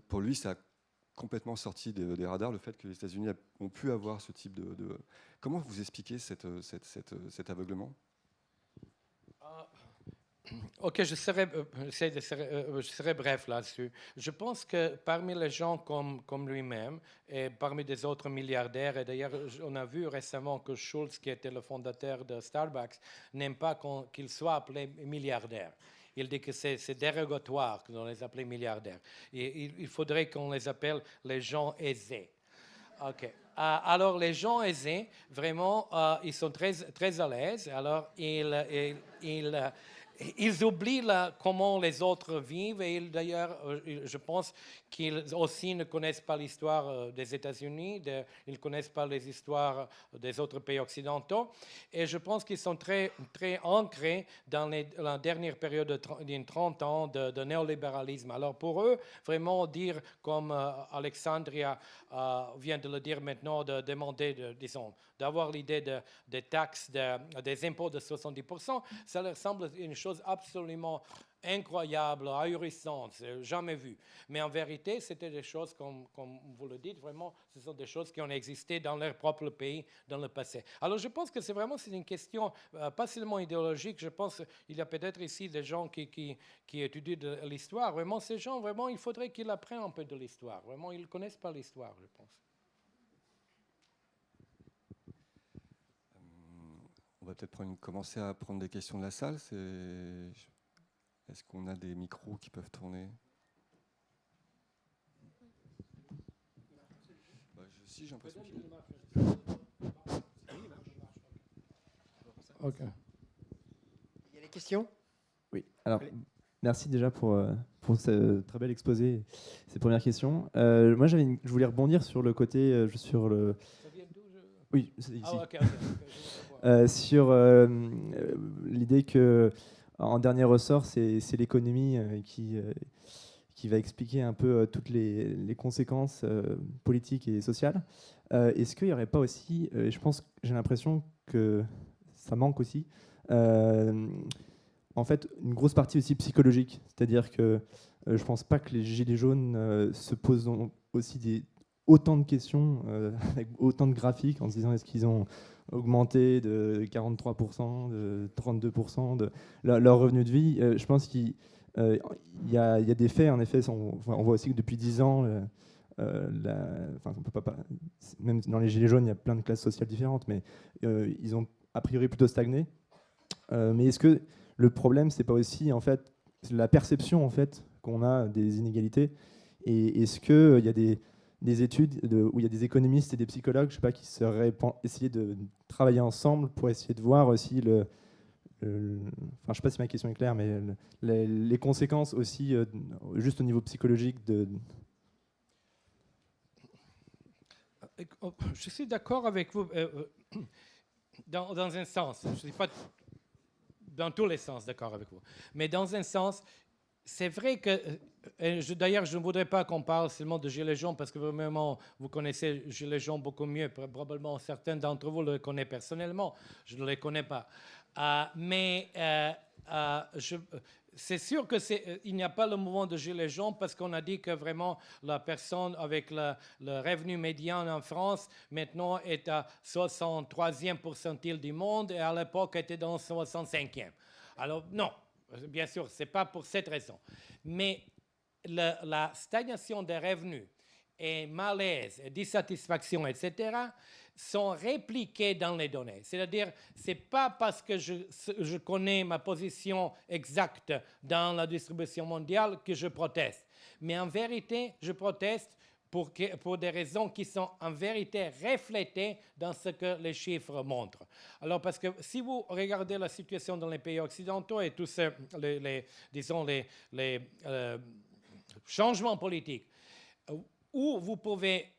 Pour lui, ça a complètement sorti des radars le fait que les États-Unis ont pu avoir ce type de... Comment vous expliquez cet aveuglement ? Ok, je serai bref là-dessus. Je pense que parmi les gens comme lui-même et parmi des autres milliardaires, et d'ailleurs on a vu récemment que Schultz, qui était le fondateur de Starbucks, n'aime pas qu'il soit appelé milliardaire. Il dit que c'est dérogatoire qu'on les appelle milliardaires. Et il faudrait qu'on les appelle les gens aisés. Ok. Alors les gens aisés, vraiment, ils sont très, très à l'aise. Alors ils oublient comment les autres vivent et d'ailleurs, je pense qu'ils aussi ne connaissent pas l'histoire des États-Unis, ils ne connaissent pas les histoires des autres pays occidentaux et je pense qu'ils sont très, très ancrés dans la dernière période d'une 30 ans de néolibéralisme. Alors pour eux, vraiment dire, comme Alexandria vient de le dire maintenant, de demander, disons, d'avoir l'idée des taxes, des impôts de 70%, ça leur semble une chose absolument incroyable, ahurissante, jamais vue. Mais en vérité, c'était des choses, comme vous le dites, vraiment, ce sont des choses qui ont existé dans leur propre pays dans le passé. Alors je pense que c'est une question pas seulement idéologique, je pense qu'il y a peut-être ici des gens qui étudient de l'histoire. Vraiment, ces gens, vraiment, il faudrait qu'ils apprennent un peu de l'histoire. Vraiment, ils ne connaissent pas l'histoire, je pense. On va peut-être commencer à prendre des questions de la salle. Est-ce qu'on a des micros qui peuvent tourner ? Si, j'ai l'impression qu'il Ok. Il y a des questions ? Oui, alors merci déjà pour ce très bel exposé, ces premières questions. Moi, je voulais rebondir sur le côté, sur le... Ça vient d'où Oui, c'est ici. Ah, ok. Sur l'idée que en dernier ressort, c'est l'économie qui va expliquer un peu toutes les conséquences politiques et sociales. Est-ce qu'il n'y aurait pas aussi, je pense, j'ai l'impression que ça manque aussi, en fait, une grosse partie aussi psychologique. C'est-à-dire que je ne pense pas que les gilets jaunes se posent aussi autant de questions, avec autant de graphiques, en se disant est-ce qu'ils ont augmenté de 43%, de 32% de leur revenu de vie. Je pense qu'il y a des faits, en effet. On voit aussi que depuis 10 ans, on peut pas, même dans les Gilets jaunes, il y a plein de classes sociales différentes, mais ils ont a priori plutôt stagné. Mais est-ce que le problème, c'est pas aussi en fait la perception en fait qu'on a des inégalités, et est-ce qu'il y a des études où il y a des économistes et des psychologues, je sais pas, qui seraient essayer de travailler ensemble pour essayer de voir aussi je sais pas si ma question est claire, mais les conséquences aussi, juste au niveau psychologique Je suis d'accord avec vous dans un sens. Je ne suis pas dans tous les sens d'accord avec vous. Mais dans un sens, c'est vrai que, d'ailleurs, je ne voudrais pas qu'on parle seulement de Gilets jaunes, parce que vraiment, vous connaissez Gilets jaunes beaucoup mieux. Probablement, certains d'entre vous le connaissent personnellement. Je ne les connais pas. C'est sûr qu'il n'y a pas le mouvement de Gilets jaunes, parce qu'on a dit que vraiment la personne avec le revenu médian en France maintenant est à 63e pourcentile du monde, et à l'époque était dans 65e. Alors non, bien sûr, ce n'est pas pour cette raison. Mais la stagnation des revenus et malaise, et dissatisfaction, etc., sont répliqués dans les données. C'est-à-dire, ce n'est pas parce que je connais ma position exacte dans la distribution mondiale que je proteste. Mais en vérité, je proteste pour des raisons qui sont en vérité reflétées dans ce que les chiffres montrent. Alors, parce que si vous regardez la situation dans les pays occidentaux et tous les changements politiques, où vous pouvez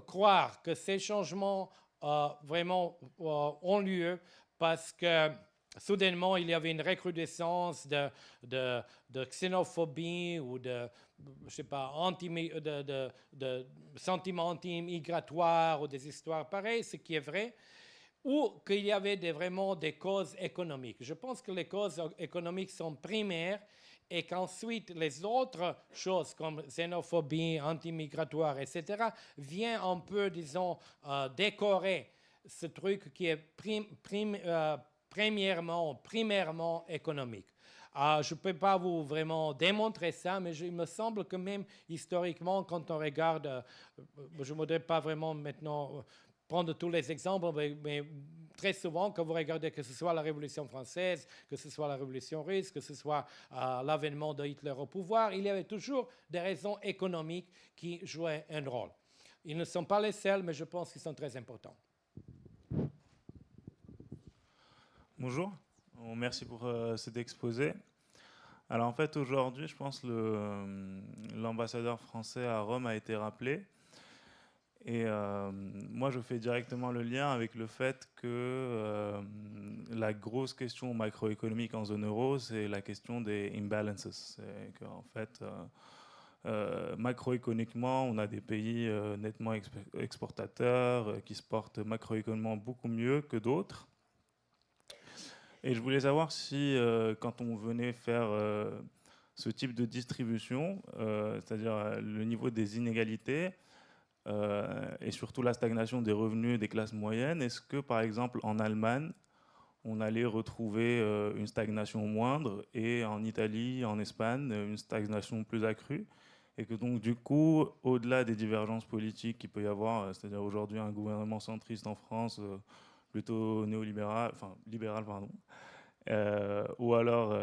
croire que ces changements vraiment ont lieu parce que soudainement il y avait une recrudescence de xénophobie ou de sentiments anti-migratoires ou des histoires pareilles, ce qui est vrai, ou qu'il y avait vraiment des causes économiques. Je pense que les causes économiques sont primaires, et qu'ensuite les autres choses comme xénophobie, anti-migratoire, etc., viennent un peu, disons, décorer ce truc qui est primairement économique. Je ne peux pas vous vraiment démontrer ça, mais il me semble que même historiquement, quand on regarde, je ne voudrais pas vraiment maintenant prendre tous les exemples, mais très souvent, quand vous regardez que ce soit la Révolution française, que ce soit la Révolution russe, que ce soit l'avènement de Hitler au pouvoir, il y avait toujours des raisons économiques qui jouaient un rôle. Ils ne sont pas les seuls, mais je pense qu'ils sont très importants. Bonjour, merci pour cet exposé. Alors en fait, aujourd'hui, je pense que l'ambassadeur français à Rome a été rappelé. Et moi, je fais directement le lien avec le fait que la grosse question macroéconomique en zone euro, c'est la question des imbalances. C'est qu'en fait, macroéconomiquement, on a des pays nettement exportateurs qui se portent macroéconomiquement beaucoup mieux que d'autres. Et je voulais savoir si, quand on venait faire ce type de distribution, c'est-à-dire le niveau des inégalités, et surtout la stagnation des revenus des classes moyennes, est-ce que, par exemple, en Allemagne, on allait retrouver une stagnation moindre, et en Italie, en Espagne, une stagnation plus accrue, et que donc, du coup, au-delà des divergences politiques qu'il peut y avoir, c'est-à-dire aujourd'hui un gouvernement centriste en France, plutôt néolibéral, enfin libéral, pardon, ou alors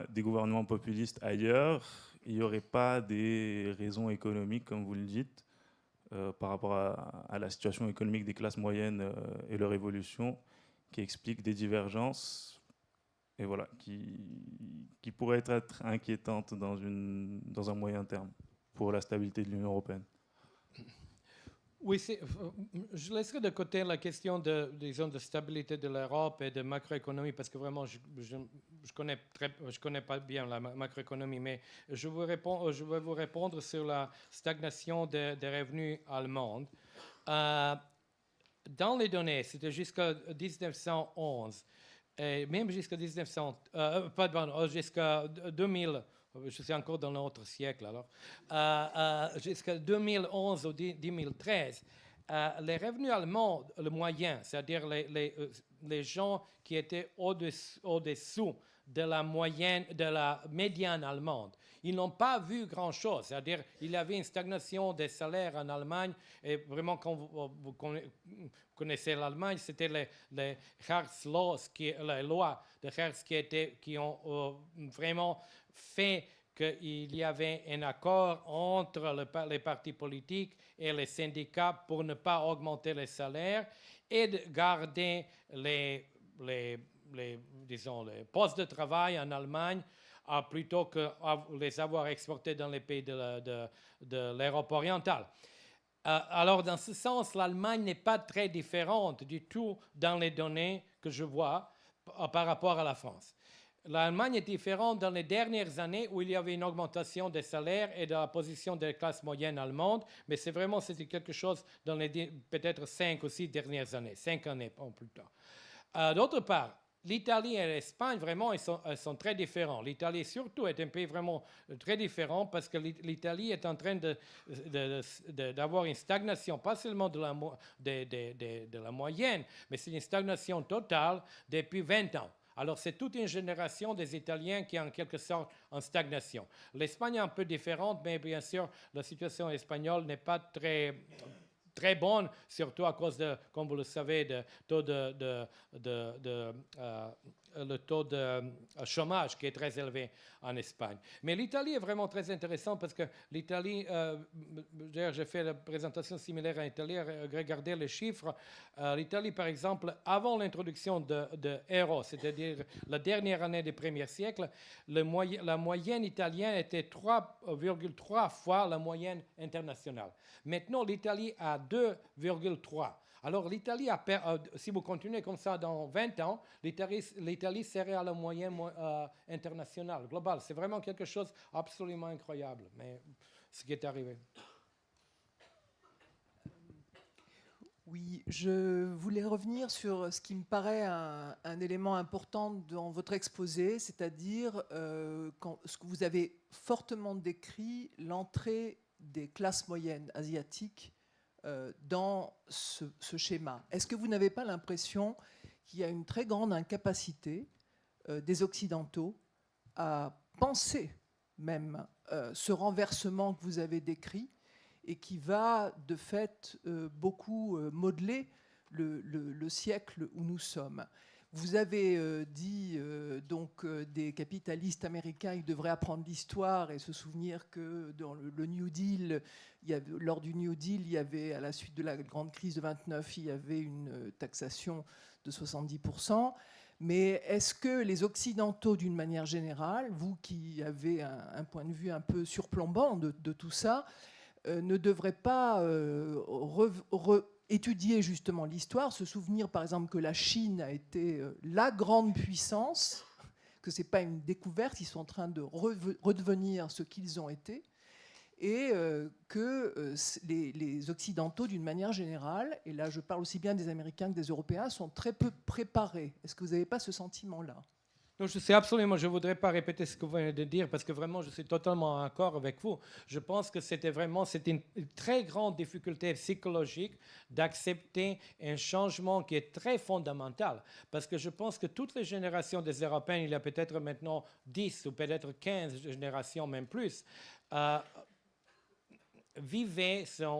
des gouvernements populistes ailleurs, il n'y aurait pas des raisons économiques, comme vous le dites, par rapport à la situation économique des classes moyennes et leur évolution, qui expliquent des divergences, et voilà, qui pourraient être inquiétantes dans un moyen terme pour la stabilité de l'Union européenne. Oui, je laisserai de côté la question de stabilité de l'Europe et de macroéconomie, parce que vraiment, je connais pas bien la macroéconomie, mais je vais vous répondre sur la stagnation des revenus allemands. Dans les données, c'était jusqu'à 1911, et même jusqu'à jusqu'à 2000, je suis encore dans l'autre siècle alors, jusqu'à 2011 ou 2013, les revenus allemands, le moyen, c'est-à-dire les gens qui étaient au-dessous de la moyenne, de la médiane allemande, ils n'ont pas vu grand-chose. C'est-à-dire qu'il y avait une stagnation des salaires en Allemagne. Et vraiment, quand vous connaissez l'Allemagne, c'était les Herz-Laws, les lois de Herz qui ont vraiment fait qu'il y avait un accord entre les partis politiques et les syndicats pour ne pas augmenter les salaires et de garder les postes de travail en Allemagne plutôt que les avoir exportés dans les pays de l'Europe orientale. Alors, dans ce sens, l'Allemagne n'est pas très différente du tout dans les données que je vois par rapport à la France. L'Allemagne est différente dans les dernières années où il y avait une augmentation des salaires et de la position des classes moyennes allemandes, mais c'était quelque chose dans les peut-être 5 ou 6 dernières années, 5 années plus tard. D'autre part, l'Italie et l'Espagne, vraiment, elles sont très différents. L'Italie, surtout, est un pays vraiment très différent parce que l'Italie est en train d'avoir une stagnation, pas seulement de la moyenne, mais c'est une stagnation totale depuis 20 ans. Alors, c'est toute une génération des Italiens qui est en quelque sorte en stagnation. L'Espagne est un peu différente, mais bien sûr, la situation espagnole n'est pas très bonne, surtout à cause de, comme vous le savez, le taux de chômage qui est très élevé en Espagne. Mais l'Italie est vraiment très intéressante parce que l'Italie, d'ailleurs j'ai fait la présentation similaire en Italie, regardez les chiffres. L'Italie, par exemple, avant l'introduction de l'euro, c'est-à-dire la dernière année du premier siècle, la moyenne italienne était 3,3 fois la moyenne internationale. Maintenant, l'Italie a 2,3. Alors, l'Italie, si vous continuez comme ça dans 20 ans, l'Italie serait à la moyenne internationale, globale. C'est vraiment quelque chose absolument incroyable, mais ce qui est arrivé. Oui, je voulais revenir sur ce qui me paraît un élément important dans votre exposé, c'est-à-dire ce que vous avez fortement décrit, l'entrée des classes moyennes asiatiques dans ce schéma. Est-ce que vous n'avez pas l'impression qu'il y a une très grande incapacité des Occidentaux à penser même ce renversement que vous avez décrit et qui va de fait beaucoup modeler le siècle où nous sommes? Vous avez dit donc des capitalistes américains, ils devraient apprendre l'histoire et se souvenir que dans le New Deal, lors du New Deal, il y avait, à la suite de la grande crise de 29, il y avait une taxation de 70%. Mais est-ce que les Occidentaux, d'une manière générale, vous qui avez un point de vue un peu surplombant de tout ça, ne devraient pas étudier justement l'histoire, se souvenir par exemple que la Chine a été la grande puissance, que ce n'est pas une découverte, ils sont en train de redevenir ce qu'ils ont été, et que les Occidentaux, d'une manière générale, et là je parle aussi bien des Américains que des Européens, sont très peu préparés. Est-ce que vous n'avez pas ce sentiment-là ? Non, je ne voudrais pas répéter ce que vous venez de dire parce que vraiment, je suis totalement en accord avec vous. Je pense que c'était une très grande difficulté psychologique d'accepter un changement qui est très fondamental. Parce que je pense que toutes les générations des Européens, il y a peut-être maintenant 10 ou peut-être 15 générations, même plus,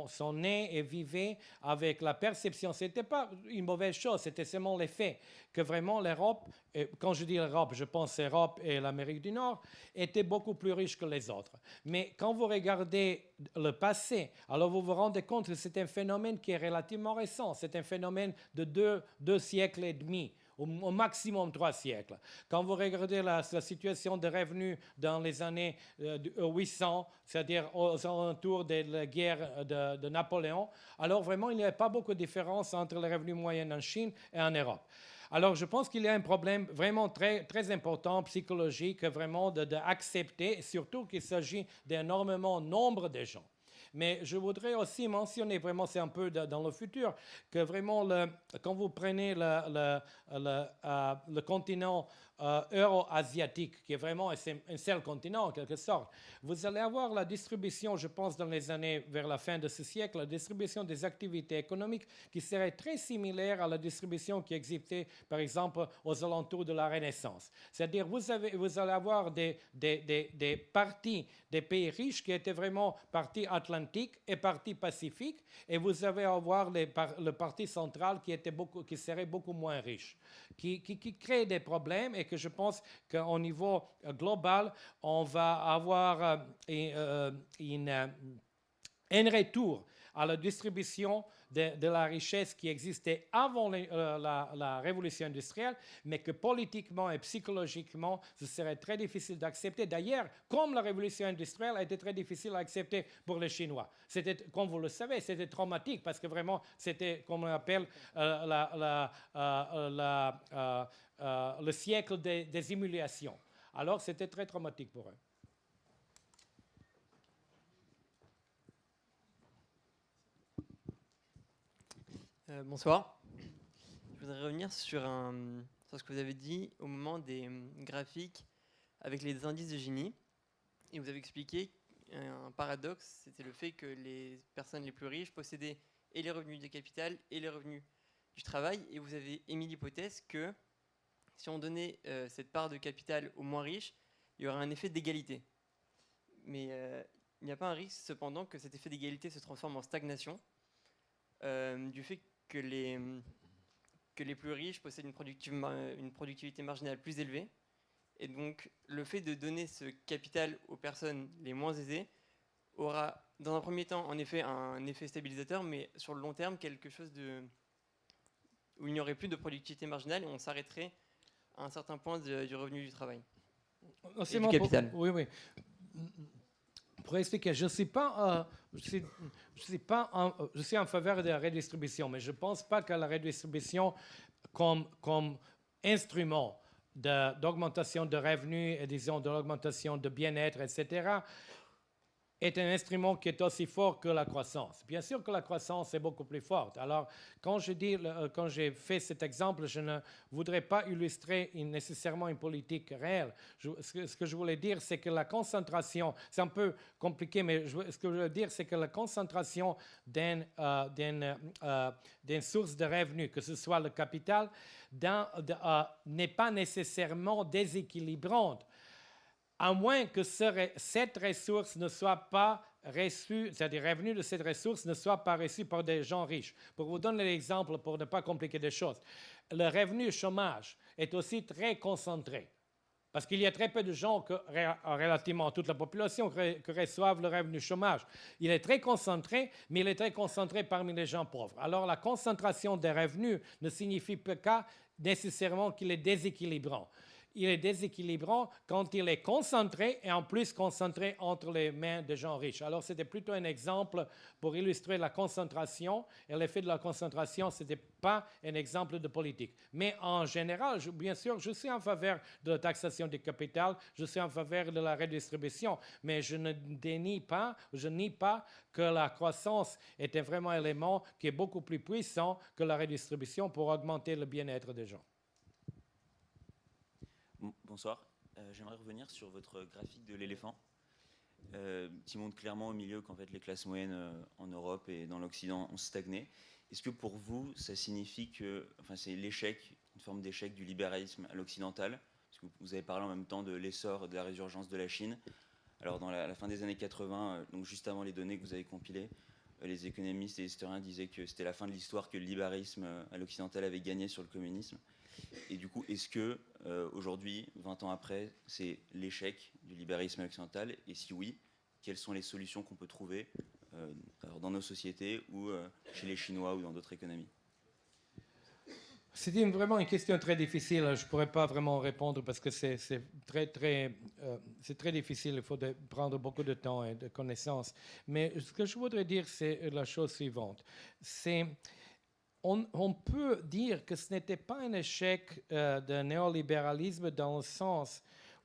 sont nés et vivaient avec la perception. Ce n'était pas une mauvaise chose, c'était seulement les faits, que vraiment l'Europe, quand je dis l'Europe, je pense l'Europe et l'Amérique du Nord, étaient beaucoup plus riches que les autres. Mais quand vous regardez le passé, alors vous vous rendez compte que c'est un phénomène qui est relativement récent. C'est un phénomène de deux siècles et demi. Au maximum 3 siècles. Quand vous regardez la situation des revenus dans les années 800, c'est-à-dire aux alentours de la guerre de Napoléon, alors vraiment il n'y a pas beaucoup de différence entre les revenus moyens en Chine et en Europe. Alors je pense qu'il y a un problème vraiment très, très important, psychologique, vraiment d'accepter, surtout qu'il s'agit d'énormément nombre de gens. Mais je voudrais aussi mentionner, vraiment c'est un peu dans le futur, que vraiment quand vous prenez le continent euro-asiatique, qui est vraiment un seul continent en quelque sorte, vous allez avoir la distribution, je pense, dans les années vers la fin de ce siècle, la distribution des activités économiques qui serait très similaire à la distribution qui existait, par exemple, aux alentours de la Renaissance. C'est-à-dire, vous allez avoir des parties des pays riches qui étaient vraiment partie atlantique et partie pacifique, et vous allez avoir le parti central qui serait beaucoup moins riche, qui crée des problèmes, et que je pense qu'au niveau global, on va avoir un retour à la distribution de la richesse qui existait avant la révolution industrielle, mais que politiquement et psychologiquement, ce serait très difficile d'accepter. D'ailleurs, comme la révolution industrielle a été très difficile à accepter pour les Chinois. C'était, comme vous le savez, c'était traumatique, parce que vraiment, c'était, comme on appelle, le siècle des humiliations. Alors, c'était très traumatique pour eux. Bonsoir. Je voudrais revenir sur ce que vous avez dit au moment des graphiques avec les indices de Gini. Et vous avez expliqué un paradoxe, c'était le fait que les personnes les plus riches possédaient et les revenus du capital et les revenus du travail. Et vous avez émis l'hypothèse que si on donnait cette part de capital aux moins riches, il y aurait un effet d'égalité. Mais il n'y a pas un risque cependant que cet effet d'égalité se transforme en stagnation du fait que les plus riches possèdent une productivité marginale plus élevée. Et donc, le fait de donner ce capital aux personnes les moins aisées aura, dans un premier temps, en effet, un effet stabilisateur, mais sur le long terme, quelque chose où il n'y aurait plus de productivité marginale et on s'arrêterait à un certain point du revenu du travail. Et du capital. Oui. Pour expliquer, je suis en faveur de la redistribution, mais je ne pense pas que la redistribution comme instrument d'augmentation de revenus et disons de l'augmentation de bien-être, etc., est un instrument qui est aussi fort que la croissance. Bien sûr que la croissance est beaucoup plus forte. Alors, quand j'ai fait cet exemple, je ne voudrais pas illustrer nécessairement une politique réelle. Ce que je voulais dire, c'est que la concentration, c'est un peu compliqué, mais ce que je veux dire, c'est que la concentration d'une source de revenus, que ce soit le capital, n'est pas nécessairement déséquilibrante, à moins que cette ressource ne soit pas reçue, c'est-à-dire les revenus de cette ressource ne soient pas reçus par des gens riches. Pour vous donner l'exemple, pour ne pas compliquer les choses, le revenu chômage est aussi très concentré, parce qu'il y a très peu de gens, relativement à toute la population, qui reçoivent le revenu chômage. Il est très concentré, mais il est très concentré parmi les gens pauvres. Alors la concentration des revenus ne signifie pas nécessairement qu'il est déséquilibrant. Il est déséquilibrant quand il est concentré et en plus concentré entre les mains des gens riches. Alors, c'était plutôt un exemple pour illustrer la concentration. Et l'effet de la concentration, ce n'était pas un exemple de politique. Mais en général, bien sûr, je suis en faveur de la taxation du capital, je suis en faveur de la redistribution, mais je ne nie pas que la croissance est un vraiment élément qui est beaucoup plus puissant que la redistribution pour augmenter le bien-être des gens. Bonsoir, j'aimerais revenir sur votre graphique de l'éléphant qui montre clairement au milieu qu'en fait les classes moyennes en Europe et dans l'Occident ont stagné. Est-ce que pour vous ça signifie que c'est l'échec, une forme d'échec du libéralisme à l'occidental? Parce que vous avez parlé en même temps de l'essor de la résurgence de la Chine. Alors dans la fin des années 80, donc juste avant les données que vous avez compilées, les économistes et les historiens disaient que c'était la fin de l'histoire, que le libéralisme à l'occidental avait gagné sur le communisme. Et du coup, est-ce que aujourd'hui, 20 ans après, c'est l'échec du libéralisme occidental? Et si oui, quelles sont les solutions qu'on peut trouver dans nos sociétés ou chez les Chinois ou dans d'autres économies? C'est vraiment une question très difficile. Je ne pourrais pas vraiment répondre parce que c'est très difficile. Il faut prendre beaucoup de temps et de connaissances. Mais ce que je voudrais dire, c'est la chose suivante. On peut dire que ce n'était pas un échec de néolibéralisme dans le sens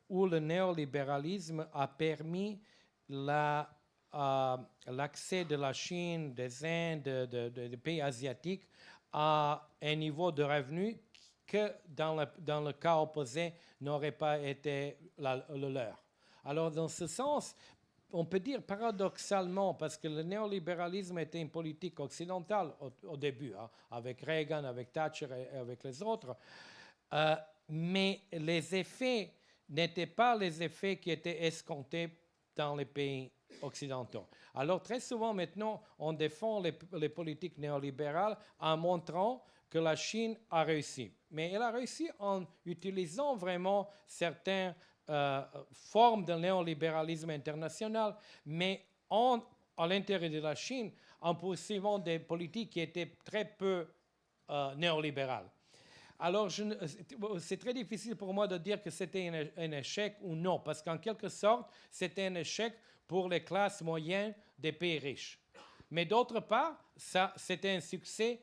où le néolibéralisme a permis l'accès de la Chine, des Indes, des pays asiatiques à un niveau de revenu que dans le cas opposé n'aurait pas été le leur. Alors, dans ce sens, on peut dire paradoxalement, parce que le néolibéralisme était une politique occidentale au début, hein, avec Reagan, avec Thatcher et avec les autres, mais les effets n'étaient pas les effets qui étaient escomptés dans les pays occidentaux. Alors très souvent maintenant, on défend les politiques néolibérales en montrant que la Chine a réussi. Mais elle a réussi en utilisant vraiment certaines formes de néolibéralisme international, mais à l'intérieur de la Chine, en poursuivant des politiques qui étaient très peu néolibérales. Alors, c'est très difficile pour moi de dire que c'était un échec ou non, parce qu'en quelque sorte, c'était un échec pour les classes moyennes des pays riches. Mais d'autre part, c'était un succès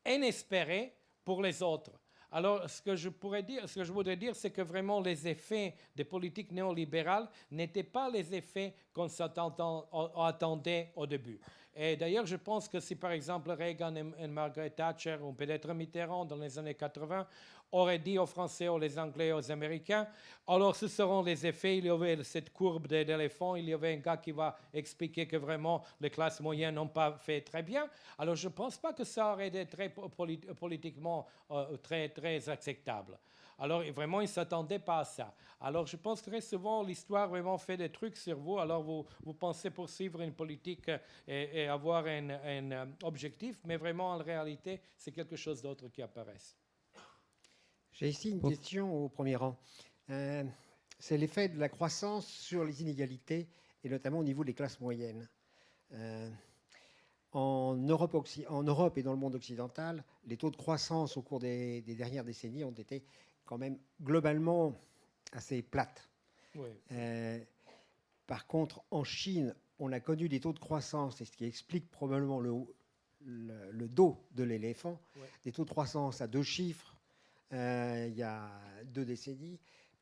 inespéré pour les autres. Alors, ce que je voudrais dire, c'est que vraiment les effets des politiques néolibérales n'étaient pas les effets qu'on attendait au début. Et d'ailleurs, je pense que si par exemple Reagan et Margaret Thatcher ou peut-être Mitterrand dans les années 80 auraient dit aux Français, aux Anglais, aux Américains, alors ce seront les effets, il y avait cette courbe d'éléphant, il y avait un gars qui va expliquer que vraiment les classes moyennes n'ont pas fait très bien. Alors je ne pense pas que ça aurait été très politiquement très, très acceptable. Alors vraiment, ils ne s'attendaient pas à ça. Alors je pense que très souvent, l'histoire vraiment fait des trucs sur vous. Alors vous pensez poursuivre une politique et avoir un objectif, mais vraiment en réalité, c'est quelque chose d'autre qui apparaît. J'ai ici une question au premier rang. C'est l'effet de la croissance sur les inégalités, et notamment au niveau des classes moyennes. En Europe et dans le monde occidental, les taux de croissance au cours des dernières décennies ont été quand même globalement assez plates. Oui. Par contre, en Chine, on a connu des taux de croissance, et ce qui explique probablement le dos de l'éléphant, Ouais. des taux de croissance à 2 chiffres il y a 2 décennies.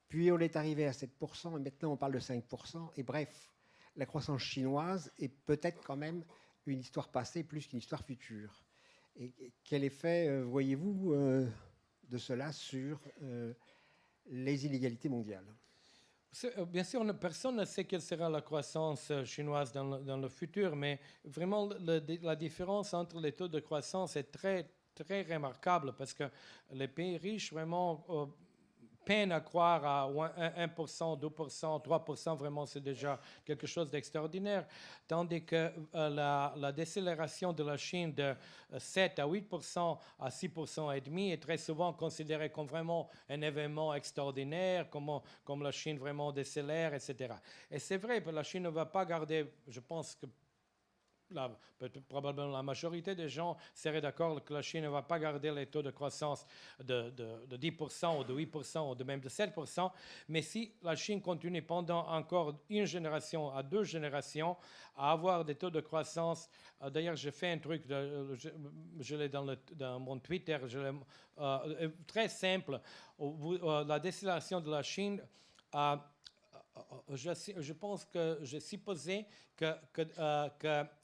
Puis on est arrivé à 7%, et maintenant on parle de 5%. Et bref, la croissance chinoise est peut-être quand même une histoire passée plus qu'une histoire future. Et quel effet voyez-vous de cela sur les inégalités mondiales? Bien sûr, personne ne sait quelle sera la croissance chinoise dans le futur, mais vraiment la différence entre les taux de croissance est très, très remarquable parce que les pays riches vraiment peinent à croire à 1%, 2%, 3%, vraiment c'est déjà quelque chose d'extraordinaire, tandis que la décélération de la Chine de 7 à 8% à 6% et demi est très souvent considérée comme vraiment un événement extraordinaire, comme la Chine vraiment décélère, etc. Et c'est vrai que la Chine ne va pas garder, je pense que probablement la majorité des gens seraient d'accord que la Chine ne va pas garder les taux de croissance de 10% ou de 8% ou de même de 7%, mais si la Chine continue pendant encore une génération à 2 générations à avoir des taux de croissance, d'ailleurs j'ai fait un truc, je l'ai dans mon Twitter, très simple, la décélération de la Chine, je pense que j'ai supposé que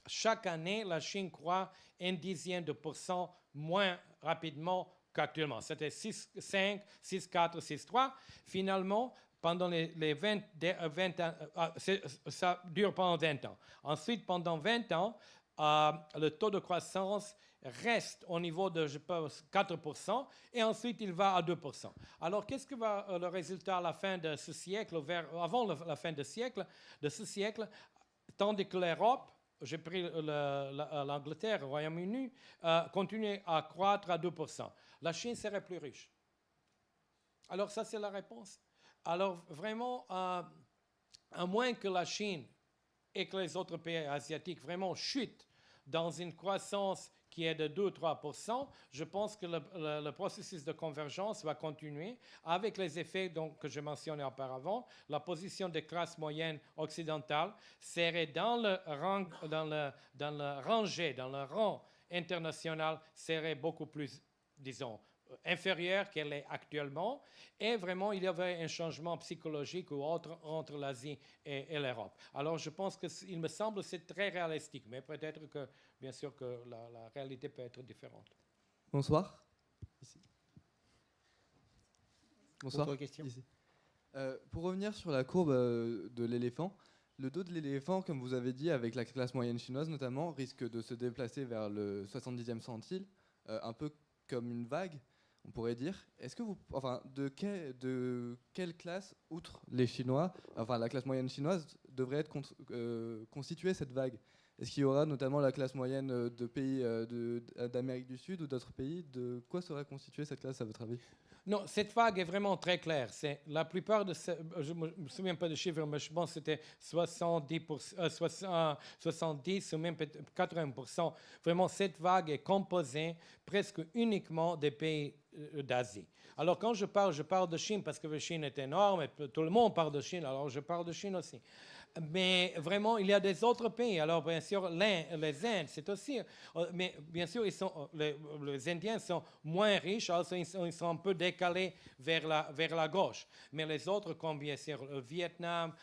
chaque année, la Chine croît 0,1% moins rapidement qu'actuellement. C'était 6,5, 6,4, 6,3. Finalement, pendant les 20 ans, ça dure pendant 20 ans. Ensuite, pendant 20 ans, le taux de croissance reste au niveau de, je pense, 4%, et ensuite il va à 2%. Alors, qu'est-ce que va le résultat à la fin de ce siècle, avant la fin de ce siècle, tandis que l'Europe, j'ai pris l'Angleterre, le Royaume-Uni, continue à croître à 2%. La Chine serait plus riche. Alors, ça, c'est la réponse. Alors, vraiment, à moins que la Chine et que les autres pays asiatiques vraiment chutent dans une croissance qui est de 2-3%, je pense que le processus de convergence va continuer avec les effets que je mentionnais auparavant. La position des classes moyennes occidentales serait dans le rang international, serait beaucoup plus, disons, inférieure qu'elle est actuellement, et vraiment il y avait un changement psychologique ou autre entre l'Asie et l'Europe. Alors je pense qu'il me semble que c'est très réalistique, mais peut-être que bien sûr, que la réalité peut être différente. Bonsoir. Ici. Bonsoir. Autre question. Ici. Pour revenir sur la courbe de l'éléphant, le dos de l'éléphant, comme vous avez dit, avec la classe moyenne chinoise notamment, risque de se déplacer vers le 70e centile, un peu comme une vague, on pourrait dire. Est-ce que de quelle classe, outre les Chinois, enfin la classe moyenne chinoise, devrait être constituée cette vague? Est-ce qu'il y aura notamment la classe moyenne de pays d'Amérique du Sud ou d'autres pays? De quoi sera constituée cette classe, à votre avis? Non, cette vague est vraiment très claire. C'est la plupart de je ne me souviens pas de chiffres, mais je pense que c'était 70 ou même 80%. Vraiment, cette vague est composée presque uniquement des pays d'Asie. Alors, quand je parle de Chine parce que la Chine est énorme et tout le monde parle de Chine, alors je parle de Chine aussi. Mais vraiment, il y a des autres pays. Alors, bien sûr, les Indes, c'est aussi... Mais bien sûr, les Indiens sont moins riches, alors ils sont un peu décalés vers la gauche. Mais les autres, comme bien sûr le Vietnam,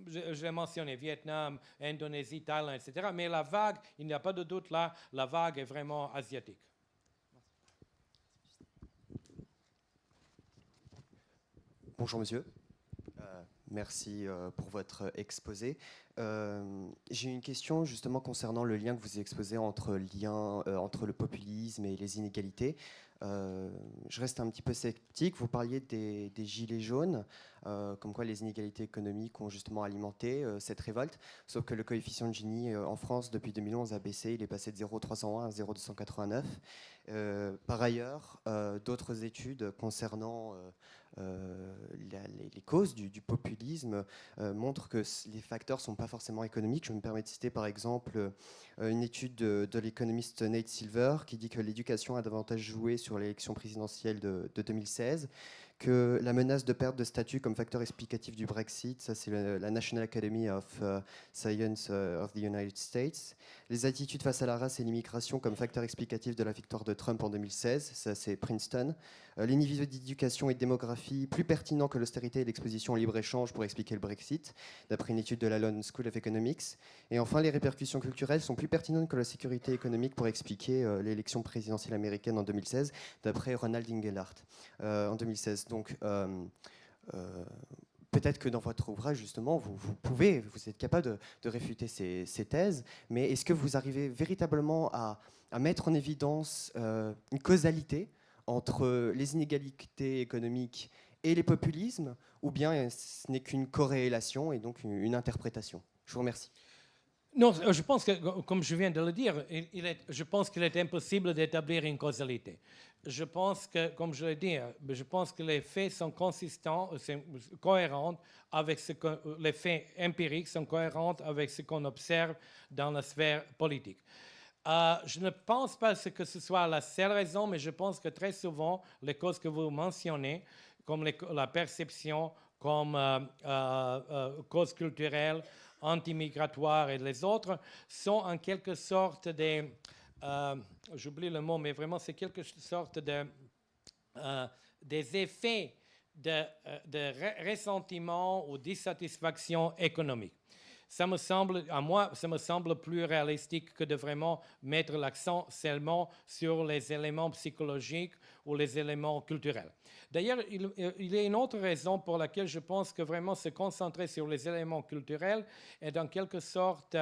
je l'ai mentionné, Vietnam, Indonésie, Thaïlande, etc. Mais la vague, il n'y a pas de doute là, la vague est vraiment asiatique. Bonjour monsieur. Merci pour votre exposé. J'ai une question justement concernant le lien que vous exposez entre le populisme et les inégalités. Je reste un petit peu sceptique. Vous parliez des gilets jaunes, comme quoi les inégalités économiques ont justement alimenté cette révolte, sauf que le coefficient de Gini en France depuis 2011 a baissé, il est passé de 0,301 à 0,289. Par ailleurs, d'autres études concernant les causes du populisme montrent que les facteurs ne sont pas forcément économiques. Je me permets de citer par exemple une étude de l'économiste Nate Silver qui dit que l'éducation a davantage joué sur l'élection présidentielle de 2016, que la menace de perte de statut comme facteur explicatif du Brexit, ça c'est la National Academy of Science of the United States, les attitudes face à la race et l'immigration comme facteur explicatif de la victoire de Trump en 2016, ça c'est Princeton, les niveaux d'éducation et de démographie plus pertinents que l'austérité et l'exposition au libre-échange pour expliquer le Brexit, d'après une étude de la London School of Economics, et enfin les répercussions culturelles sont plus pertinentes que la sécurité économique pour expliquer l'élection présidentielle américaine en 2016, d'après Ronald Inglehart en 2016. Donc, peut-être que dans votre ouvrage, justement, vous êtes capable de réfuter ces thèses, mais est-ce que vous arrivez véritablement à mettre en évidence une causalité entre les inégalités économiques et les populismes, ou bien ce n'est qu'une corrélation et donc une interprétation? Je vous remercie. Non, je pense que, comme je viens de le dire, je pense qu'il est impossible d'établir une causalité. Je pense que, comme je l'ai dit, je pense que les faits sont consistants, cohérents avec les faits empiriques sont cohérents avec ce qu'on observe dans la sphère politique. Je ne pense pas que ce soit la seule raison, mais je pense que très souvent, les causes que vous mentionnez, comme la perception, comme cause culturelle, anti-migratoire et les autres, sont en quelque sorte des... j'oublie le mot, mais vraiment c'est quelque sorte des effets de ressentiment ou dissatisfaction économique. À moi, ça me semble plus réalistique que de vraiment mettre l'accent seulement sur les éléments psychologiques ou les éléments culturels. D'ailleurs, il y a une autre raison pour laquelle je pense que vraiment se concentrer sur les éléments culturels est en quelque sorte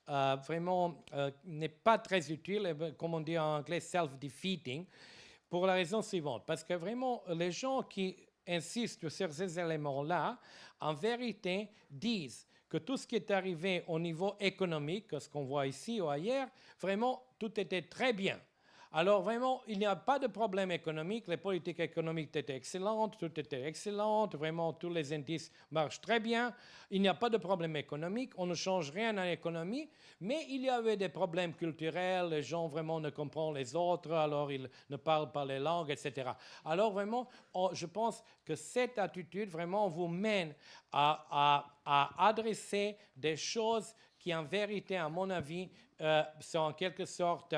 vraiment n'est pas très utile, comme on dit en anglais, self-defeating, pour la raison suivante. Parce que vraiment, les gens qui insistent sur ces éléments-là, en vérité, disent que tout ce qui est arrivé au niveau économique, ce qu'on voit ici ou ailleurs, vraiment, tout était très bien. Alors vraiment, il n'y a pas de problème économique, les politiques économiques étaient excellentes, tout était excellent, vraiment tous les indices marchent très bien, il n'y a pas de problème économique, on ne change rien à l'économie, mais il y avait des problèmes culturels, les gens vraiment ne comprennent les autres, alors ils ne parlent pas les langues, etc. Alors vraiment, je pense que cette attitude vraiment vous mène à adresser des choses qui en vérité, à mon avis, sont en quelque sorte...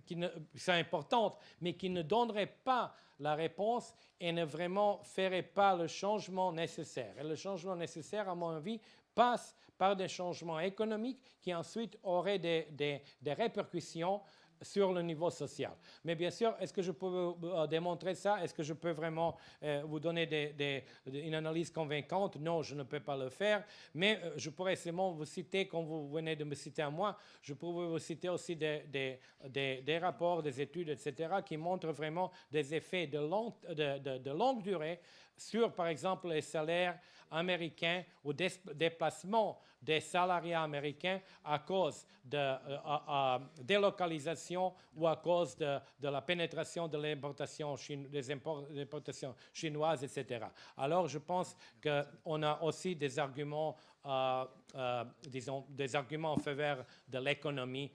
qui sont importantes, mais qui ne donneraient pas la réponse et ne vraiment feraient pas le changement nécessaire. Et le changement nécessaire, à mon avis, passe par des changements économiques qui ensuite auraient des répercussions sur le niveau social. Mais bien sûr, est-ce que je peux démontrer ça? Est-ce que je peux vraiment vous donner une analyse convaincante? Non, je ne peux pas le faire, mais je pourrais seulement vous citer, comme vous venez de me citer à moi, je pourrais vous citer aussi des rapports, des études, etc., qui montrent vraiment des effets de longue durée sur, par exemple, les salaires américains ou déplacement des salariés américains à cause de délocalisation ou à cause de la pénétration de l'importation des importations chinoises, etc. Alors, je pense qu'on a aussi des arguments, disons, des arguments en faveur de l'économie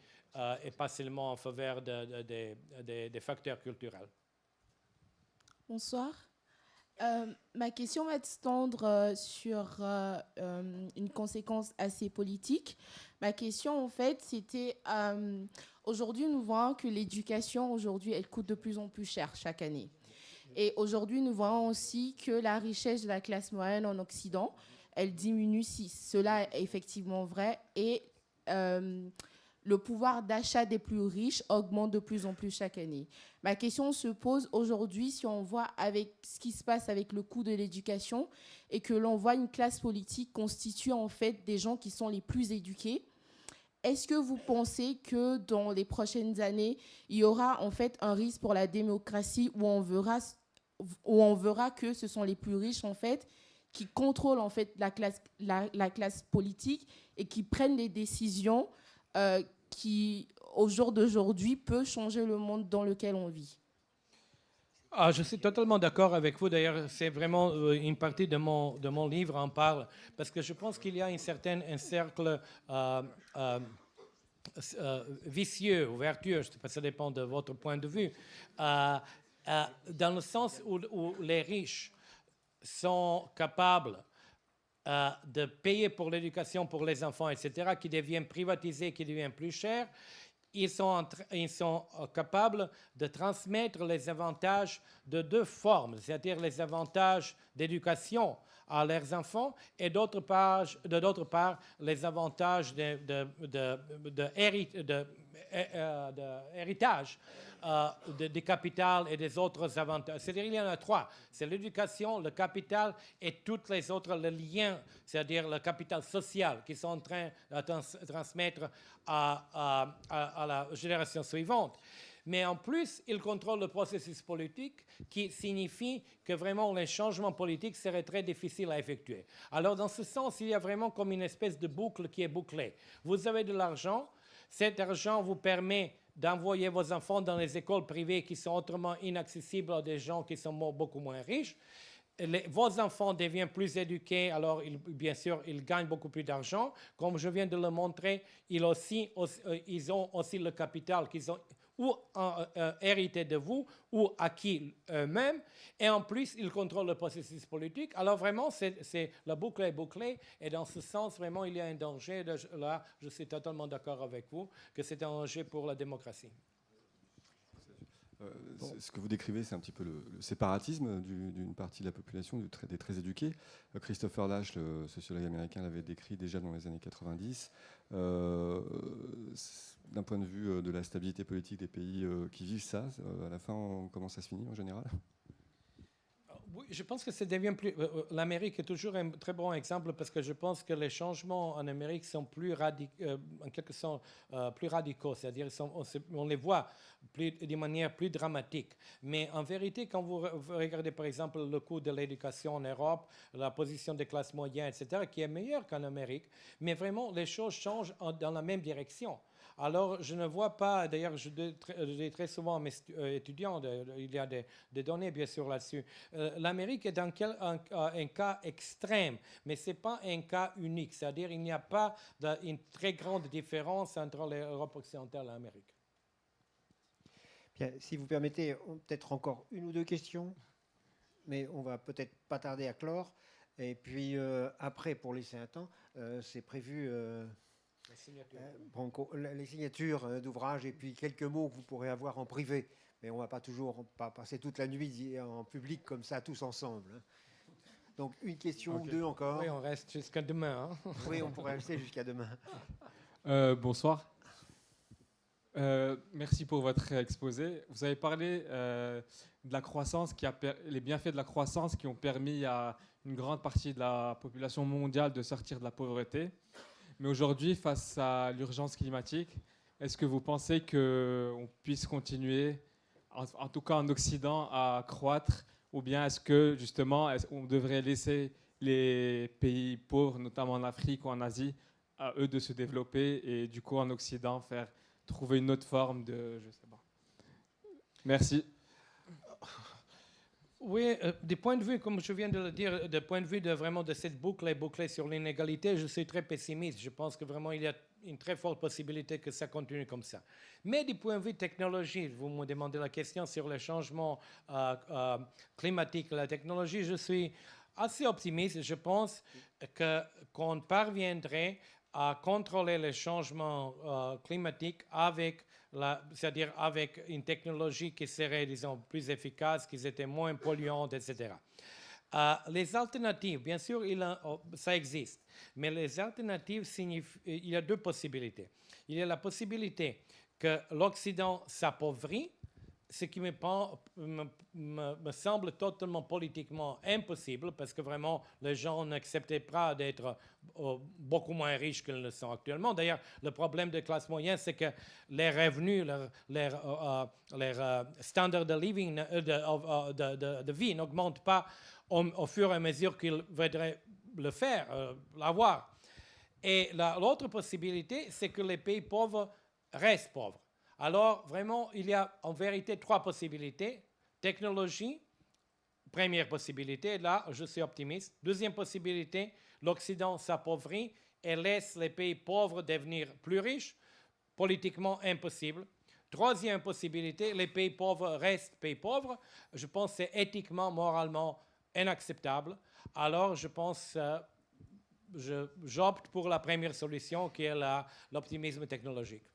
et pas seulement en faveur des facteurs culturels. Bonsoir. Ma question va se tendre sur une conséquence assez politique. Ma question, en fait, c'était aujourd'hui, nous voyons que l'éducation, aujourd'hui, elle coûte de plus en plus cher chaque année. Et aujourd'hui, nous voyons aussi que la richesse de la classe moyenne en Occident, elle diminue, si cela est effectivement vrai, et le pouvoir d'achat des plus riches augmente de plus en plus chaque année. Ma question se pose aujourd'hui, si on voit avec ce qui se passe avec le coût de l'éducation et que l'on voit une classe politique constituée en fait des gens qui sont les plus éduqués, est-ce que vous pensez que dans les prochaines années, il y aura en fait un risque pour la démocratie où on verra que ce sont les plus riches en fait qui contrôlent en fait la classe politique et qui prennent des décisions qui, au jour d'aujourd'hui, peut changer le monde dans lequel on vit? Je suis totalement d'accord avec vous. D'ailleurs, c'est vraiment une partie de mon livre en parle, parce que je pense qu'il y a un cercle vicieux ou vertueux, je ne sais pas, ça dépend de votre point de vue, dans le sens où les riches sont capables de payer pour l'éducation pour les enfants, etc., qui deviennent privatisés, qui deviennent plus chers. Ils sont capables de transmettre les avantages de deux formes, c'est-à-dire les avantages d'éducation à leurs enfants et d'autre part les avantages d'héritage du capital et des autres avantages. C'est-à-dire il y en a trois. C'est l'éducation, le capital et toutes les autres, le lien, c'est-à-dire le capital social qu'ils sont en train de transmettre à la génération suivante. Mais en plus, ils contrôlent le processus politique, qui signifie que vraiment les changements politiques seraient très difficiles à effectuer. Alors dans ce sens, il y a vraiment comme une espèce de boucle qui est bouclée. Vous avez de l'argent, cet argent vous permet d'envoyer vos enfants dans les écoles privées qui sont autrement inaccessibles à des gens qui sont beaucoup moins riches. Vos enfants deviennent plus éduqués, alors bien sûr, ils gagnent beaucoup plus d'argent. Comme je viens de le montrer, ils ont aussi le capital qu'ils ont ou hérité de vous ou acquis eux-mêmes. Et en plus, ils contrôlent le processus politique. Alors vraiment, la boucle est bouclée. Et dans ce sens, vraiment, il y a un danger. Là, je suis totalement d'accord avec vous que c'est un danger pour la démocratie. Ce que vous décrivez, c'est un petit peu le séparatisme d'une partie de la population, des très éduqués. Christopher Lasch, le sociologue américain, l'avait décrit déjà dans les années 90. D'un point de vue de la stabilité politique des pays qui vivent ça, à la fin, comment ça se finit en général? Oui, je pense que ça devient plus... L'Amérique est toujours un très bon exemple parce que je pense que les changements en Amérique sont plus en quelque sorte plus radicaux, c'est-à-dire on les voit de manière plus dramatique. Mais en vérité, quand vous regardez par exemple le coût de l'éducation en Europe, la position des classes moyennes, etc., qui est meilleure qu'en Amérique, mais vraiment les choses changent dans la même direction. Alors, je ne vois pas, d'ailleurs, je dis très souvent à mes étudiants, il y a des données bien sûr là-dessus, l'Amérique est dans un cas extrême, mais ce n'est pas un cas unique, c'est-à-dire il n'y a pas une très grande différence entre l'Europe occidentale et l'Amérique. Bien, si vous permettez, peut-être encore une ou deux questions, mais on va peut-être pas tarder à clore. Et puis après, pour laisser un temps, c'est prévu... Branco, les signatures d'ouvrages et puis quelques mots que vous pourrez avoir en privé. Mais on ne va pas toujours passer toute la nuit en public comme ça, tous ensemble. Donc une question ou deux encore. Oui, on reste jusqu'à demain. Hein. Oui, on pourrait rester jusqu'à demain. Bonsoir. Merci pour votre exposé. Vous avez parlé de la croissance, les bienfaits de la croissance qui ont permis à une grande partie de la population mondiale de sortir de la pauvreté. Mais aujourd'hui, face à l'urgence climatique, est-ce que vous pensez qu'on puisse continuer, en tout cas en Occident, à croître, ou bien est-ce que justement on devrait laisser les pays pauvres, notamment en Afrique ou en Asie, à eux de se développer et du coup en Occident trouver une autre forme de, je sais pas. Merci. Oui, du point de vue, comme je viens de le dire, du point de vue vraiment de cette boucle sur l'inégalité, je suis très pessimiste. Je pense que vraiment il y a une très forte possibilité que ça continue comme ça. Mais du point de vue technologique, vous me demandez la question sur le changement climatique, la technologie, je suis assez optimiste. Je pense qu'on parviendrait à contrôler les changements climatiques c'est-à-dire avec une technologie qui serait, disons, plus efficace, qui était moins polluante, etc. Les alternatives, bien sûr, ça existe, mais les alternatives il y a deux possibilités. Il y a la possibilité que l'Occident s'appauvrit, ce qui me semble totalement politiquement impossible, parce que vraiment, les gens n'acceptaient pas d'être beaucoup moins riches qu'ils ne sont actuellement. D'ailleurs, le problème de classe moyenne, c'est que les revenus, leur standard de living, de vie n'augmentent pas au fur et à mesure qu'ils voudraient le faire, l'avoir. Et l'autre possibilité, c'est que les pays pauvres restent pauvres. Alors, vraiment, il y a en vérité trois possibilités. Technologie, première possibilité, là, je suis optimiste. Deuxième possibilité, l'Occident s'appauvrit et laisse les pays pauvres devenir plus riches, politiquement impossible. Troisième possibilité, les pays pauvres restent pays pauvres. Je pense que c'est éthiquement, moralement inacceptable. Alors, je pense, j'opte pour la première solution qui est l'optimisme technologique.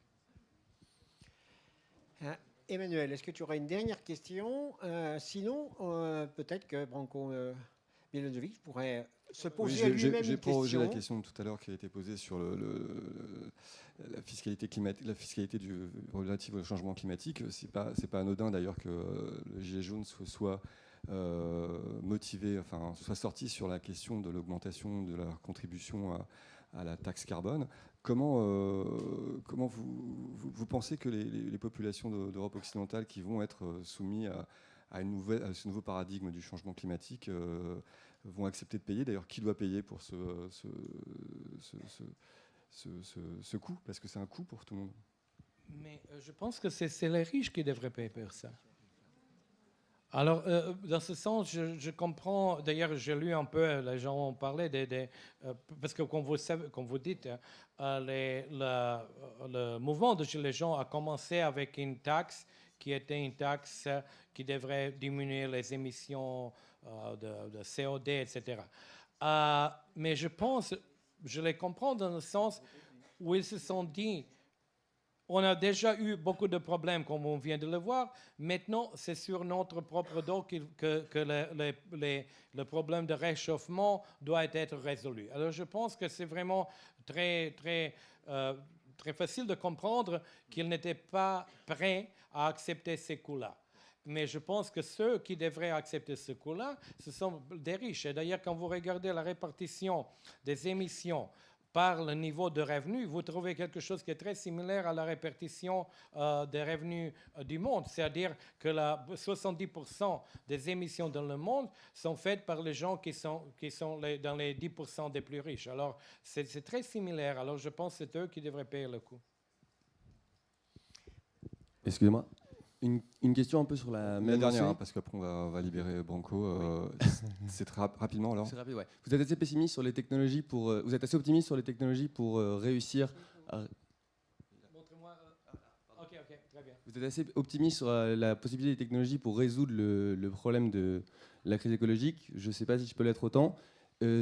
Emmanuel, est-ce que tu auras une dernière question? Sinon, peut-être que Branko Milanovic pourrait se poser à lui-même une question. J'ai prolongé la question tout à l'heure qui a été posée sur la fiscalité climatique, la fiscalité relative au changement climatique. C'est pas anodin d'ailleurs que le Gilet jaune soit motivé, enfin soit sorti sur la question de l'augmentation de la contribution à la taxe carbone. Comment vous pensez que les populations d'Europe occidentale qui vont être soumises à ce nouveau paradigme du changement climatique vont accepter de payer? D'ailleurs, qui doit payer pour ce coût? Parce que c'est un coût pour tout le monde. Mais je pense que c'est les riches qui devraient payer pour ça. Alors, dans ce sens, je comprends. D'ailleurs, j'ai lu un peu, les gens ont parlé parce que, comme vous dites, le mouvement de Gilets jaunes a commencé avec une taxe qui était une taxe qui devrait diminuer les émissions de CO2, etc. Mais je les comprends dans le sens où ils se sont dit, on a déjà eu beaucoup de problèmes, comme on vient de le voir. Maintenant, c'est sur notre propre dos que le problème de réchauffement doit être résolu. Alors, je pense que c'est vraiment très facile de comprendre qu'ils n'étaient pas prêts à accepter ces coûts-là. Mais je pense que ceux qui devraient accepter ce coût-là, ce sont des riches. Et d'ailleurs, quand vous regardez la répartition des émissions par le niveau de revenus, vous trouvez quelque chose qui est très similaire à la répartition des revenus du monde. C'est-à-dire que 70% des émissions dans le monde sont faites par les gens qui sont dans les 10% des plus riches. Alors, c'est très similaire. Alors, je pense que c'est eux qui devraient payer le coût. Excusez-moi. Une question un peu sur la même dernière, parce qu'après on va libérer Branko. C'est très rapidement alors. C'est rapide, ouais. Vous êtes assez pessimiste sur les technologies vous êtes assez optimiste sur les technologies pour réussir. Montrez-moi. Ok, très bien. Vous êtes assez optimiste sur la possibilité des technologies pour résoudre le problème de la crise écologique. Je ne sais pas si je peux l'être autant.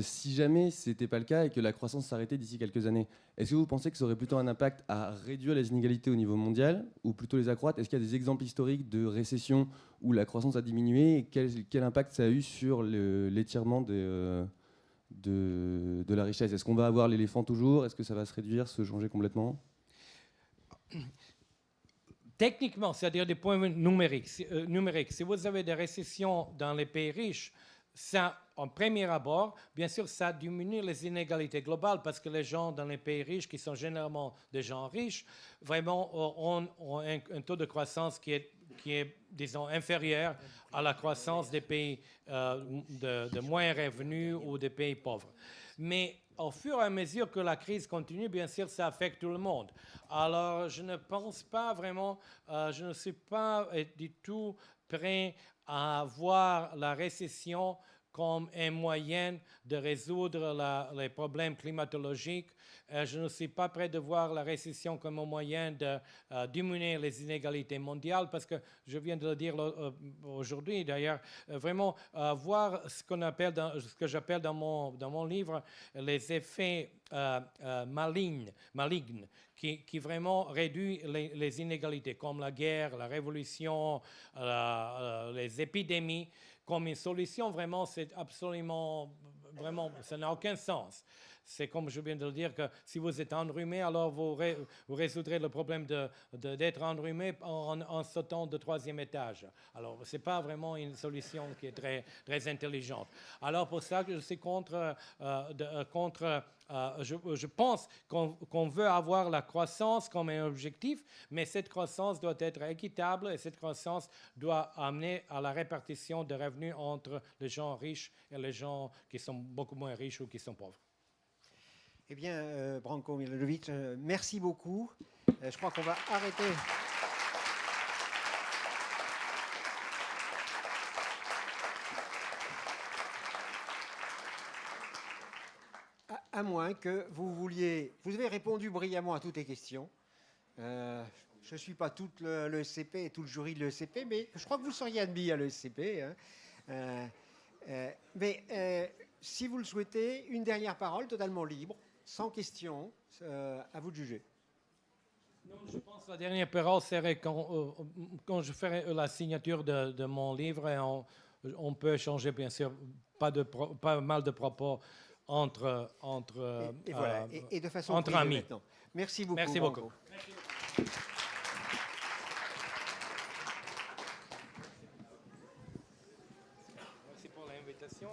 Si jamais ce n'était pas le cas et que la croissance s'arrêtait d'ici quelques années, est-ce que vous pensez que ça aurait plutôt un impact à réduire les inégalités au niveau mondial ou plutôt les accroître? Est-ce qu'il y a des exemples historiques de récession où la croissance a diminué et quel impact ça a eu sur l'étirement de la richesse? Est-ce qu'on va avoir l'éléphant toujours? Est-ce que ça va se réduire, se changer complètement? techniquement, c'est-à-dire du point de vue numérique, si vous avez des récessions dans les pays riches, ça, en premier abord, bien sûr, ça diminue les inégalités globales parce que les gens dans les pays riches, qui sont généralement des gens riches, vraiment ont un taux de croissance qui est, disons, inférieur à la croissance des pays de moins revenus ou des pays pauvres. Mais au fur et à mesure que la crise continue, bien sûr, ça affecte tout le monde. Alors, je ne pense pas vraiment, je ne suis pas du tout prêt à voir la récession comme un moyen de résoudre les problèmes climatologiques. Je ne suis pas prêt de voir la récession comme un moyen de diminuer les inégalités mondiales parce que, je viens de le dire aujourd'hui d'ailleurs, vraiment voir ce que j'appelle dans mon livre les effets malignes qui vraiment réduisent les inégalités, comme la guerre, la révolution, les épidémies. Comme une solution, vraiment, c'est absolument, vraiment, ça n'a aucun sens. C'est comme je viens de le dire, que si vous êtes enrhumé, alors vous résoudrez le problème d'être enrhumé en sautant de 3e étage. Alors, ce n'est pas vraiment une solution qui est très, très intelligente. Alors, pour ça, je suis je pense qu'on veut avoir la croissance comme un objectif, mais cette croissance doit être équitable et cette croissance doit amener à la répartition de revenus entre les gens riches et les gens qui sont beaucoup moins riches ou qui sont pauvres. Eh bien, Branko Milanovic, merci beaucoup. Je crois qu'on va arrêter. À moins que vous vouliez... Vous avez répondu brillamment à toutes les questions. Je ne suis pas tout l'ESCP et tout le jury de l'ESCP, mais je crois que vous seriez admis à l'ESCP. Hein. Mais si vous le souhaitez, une dernière parole totalement libre, sans question, à vous de juger. Non, je pense que la dernière parole serait quand je ferai la signature de mon livre, et on peut échanger, bien sûr, pas mal de propos entre voilà, et de façon entre amis. Maintenant. Merci beaucoup. Merci beaucoup. Merci pour l'invitation.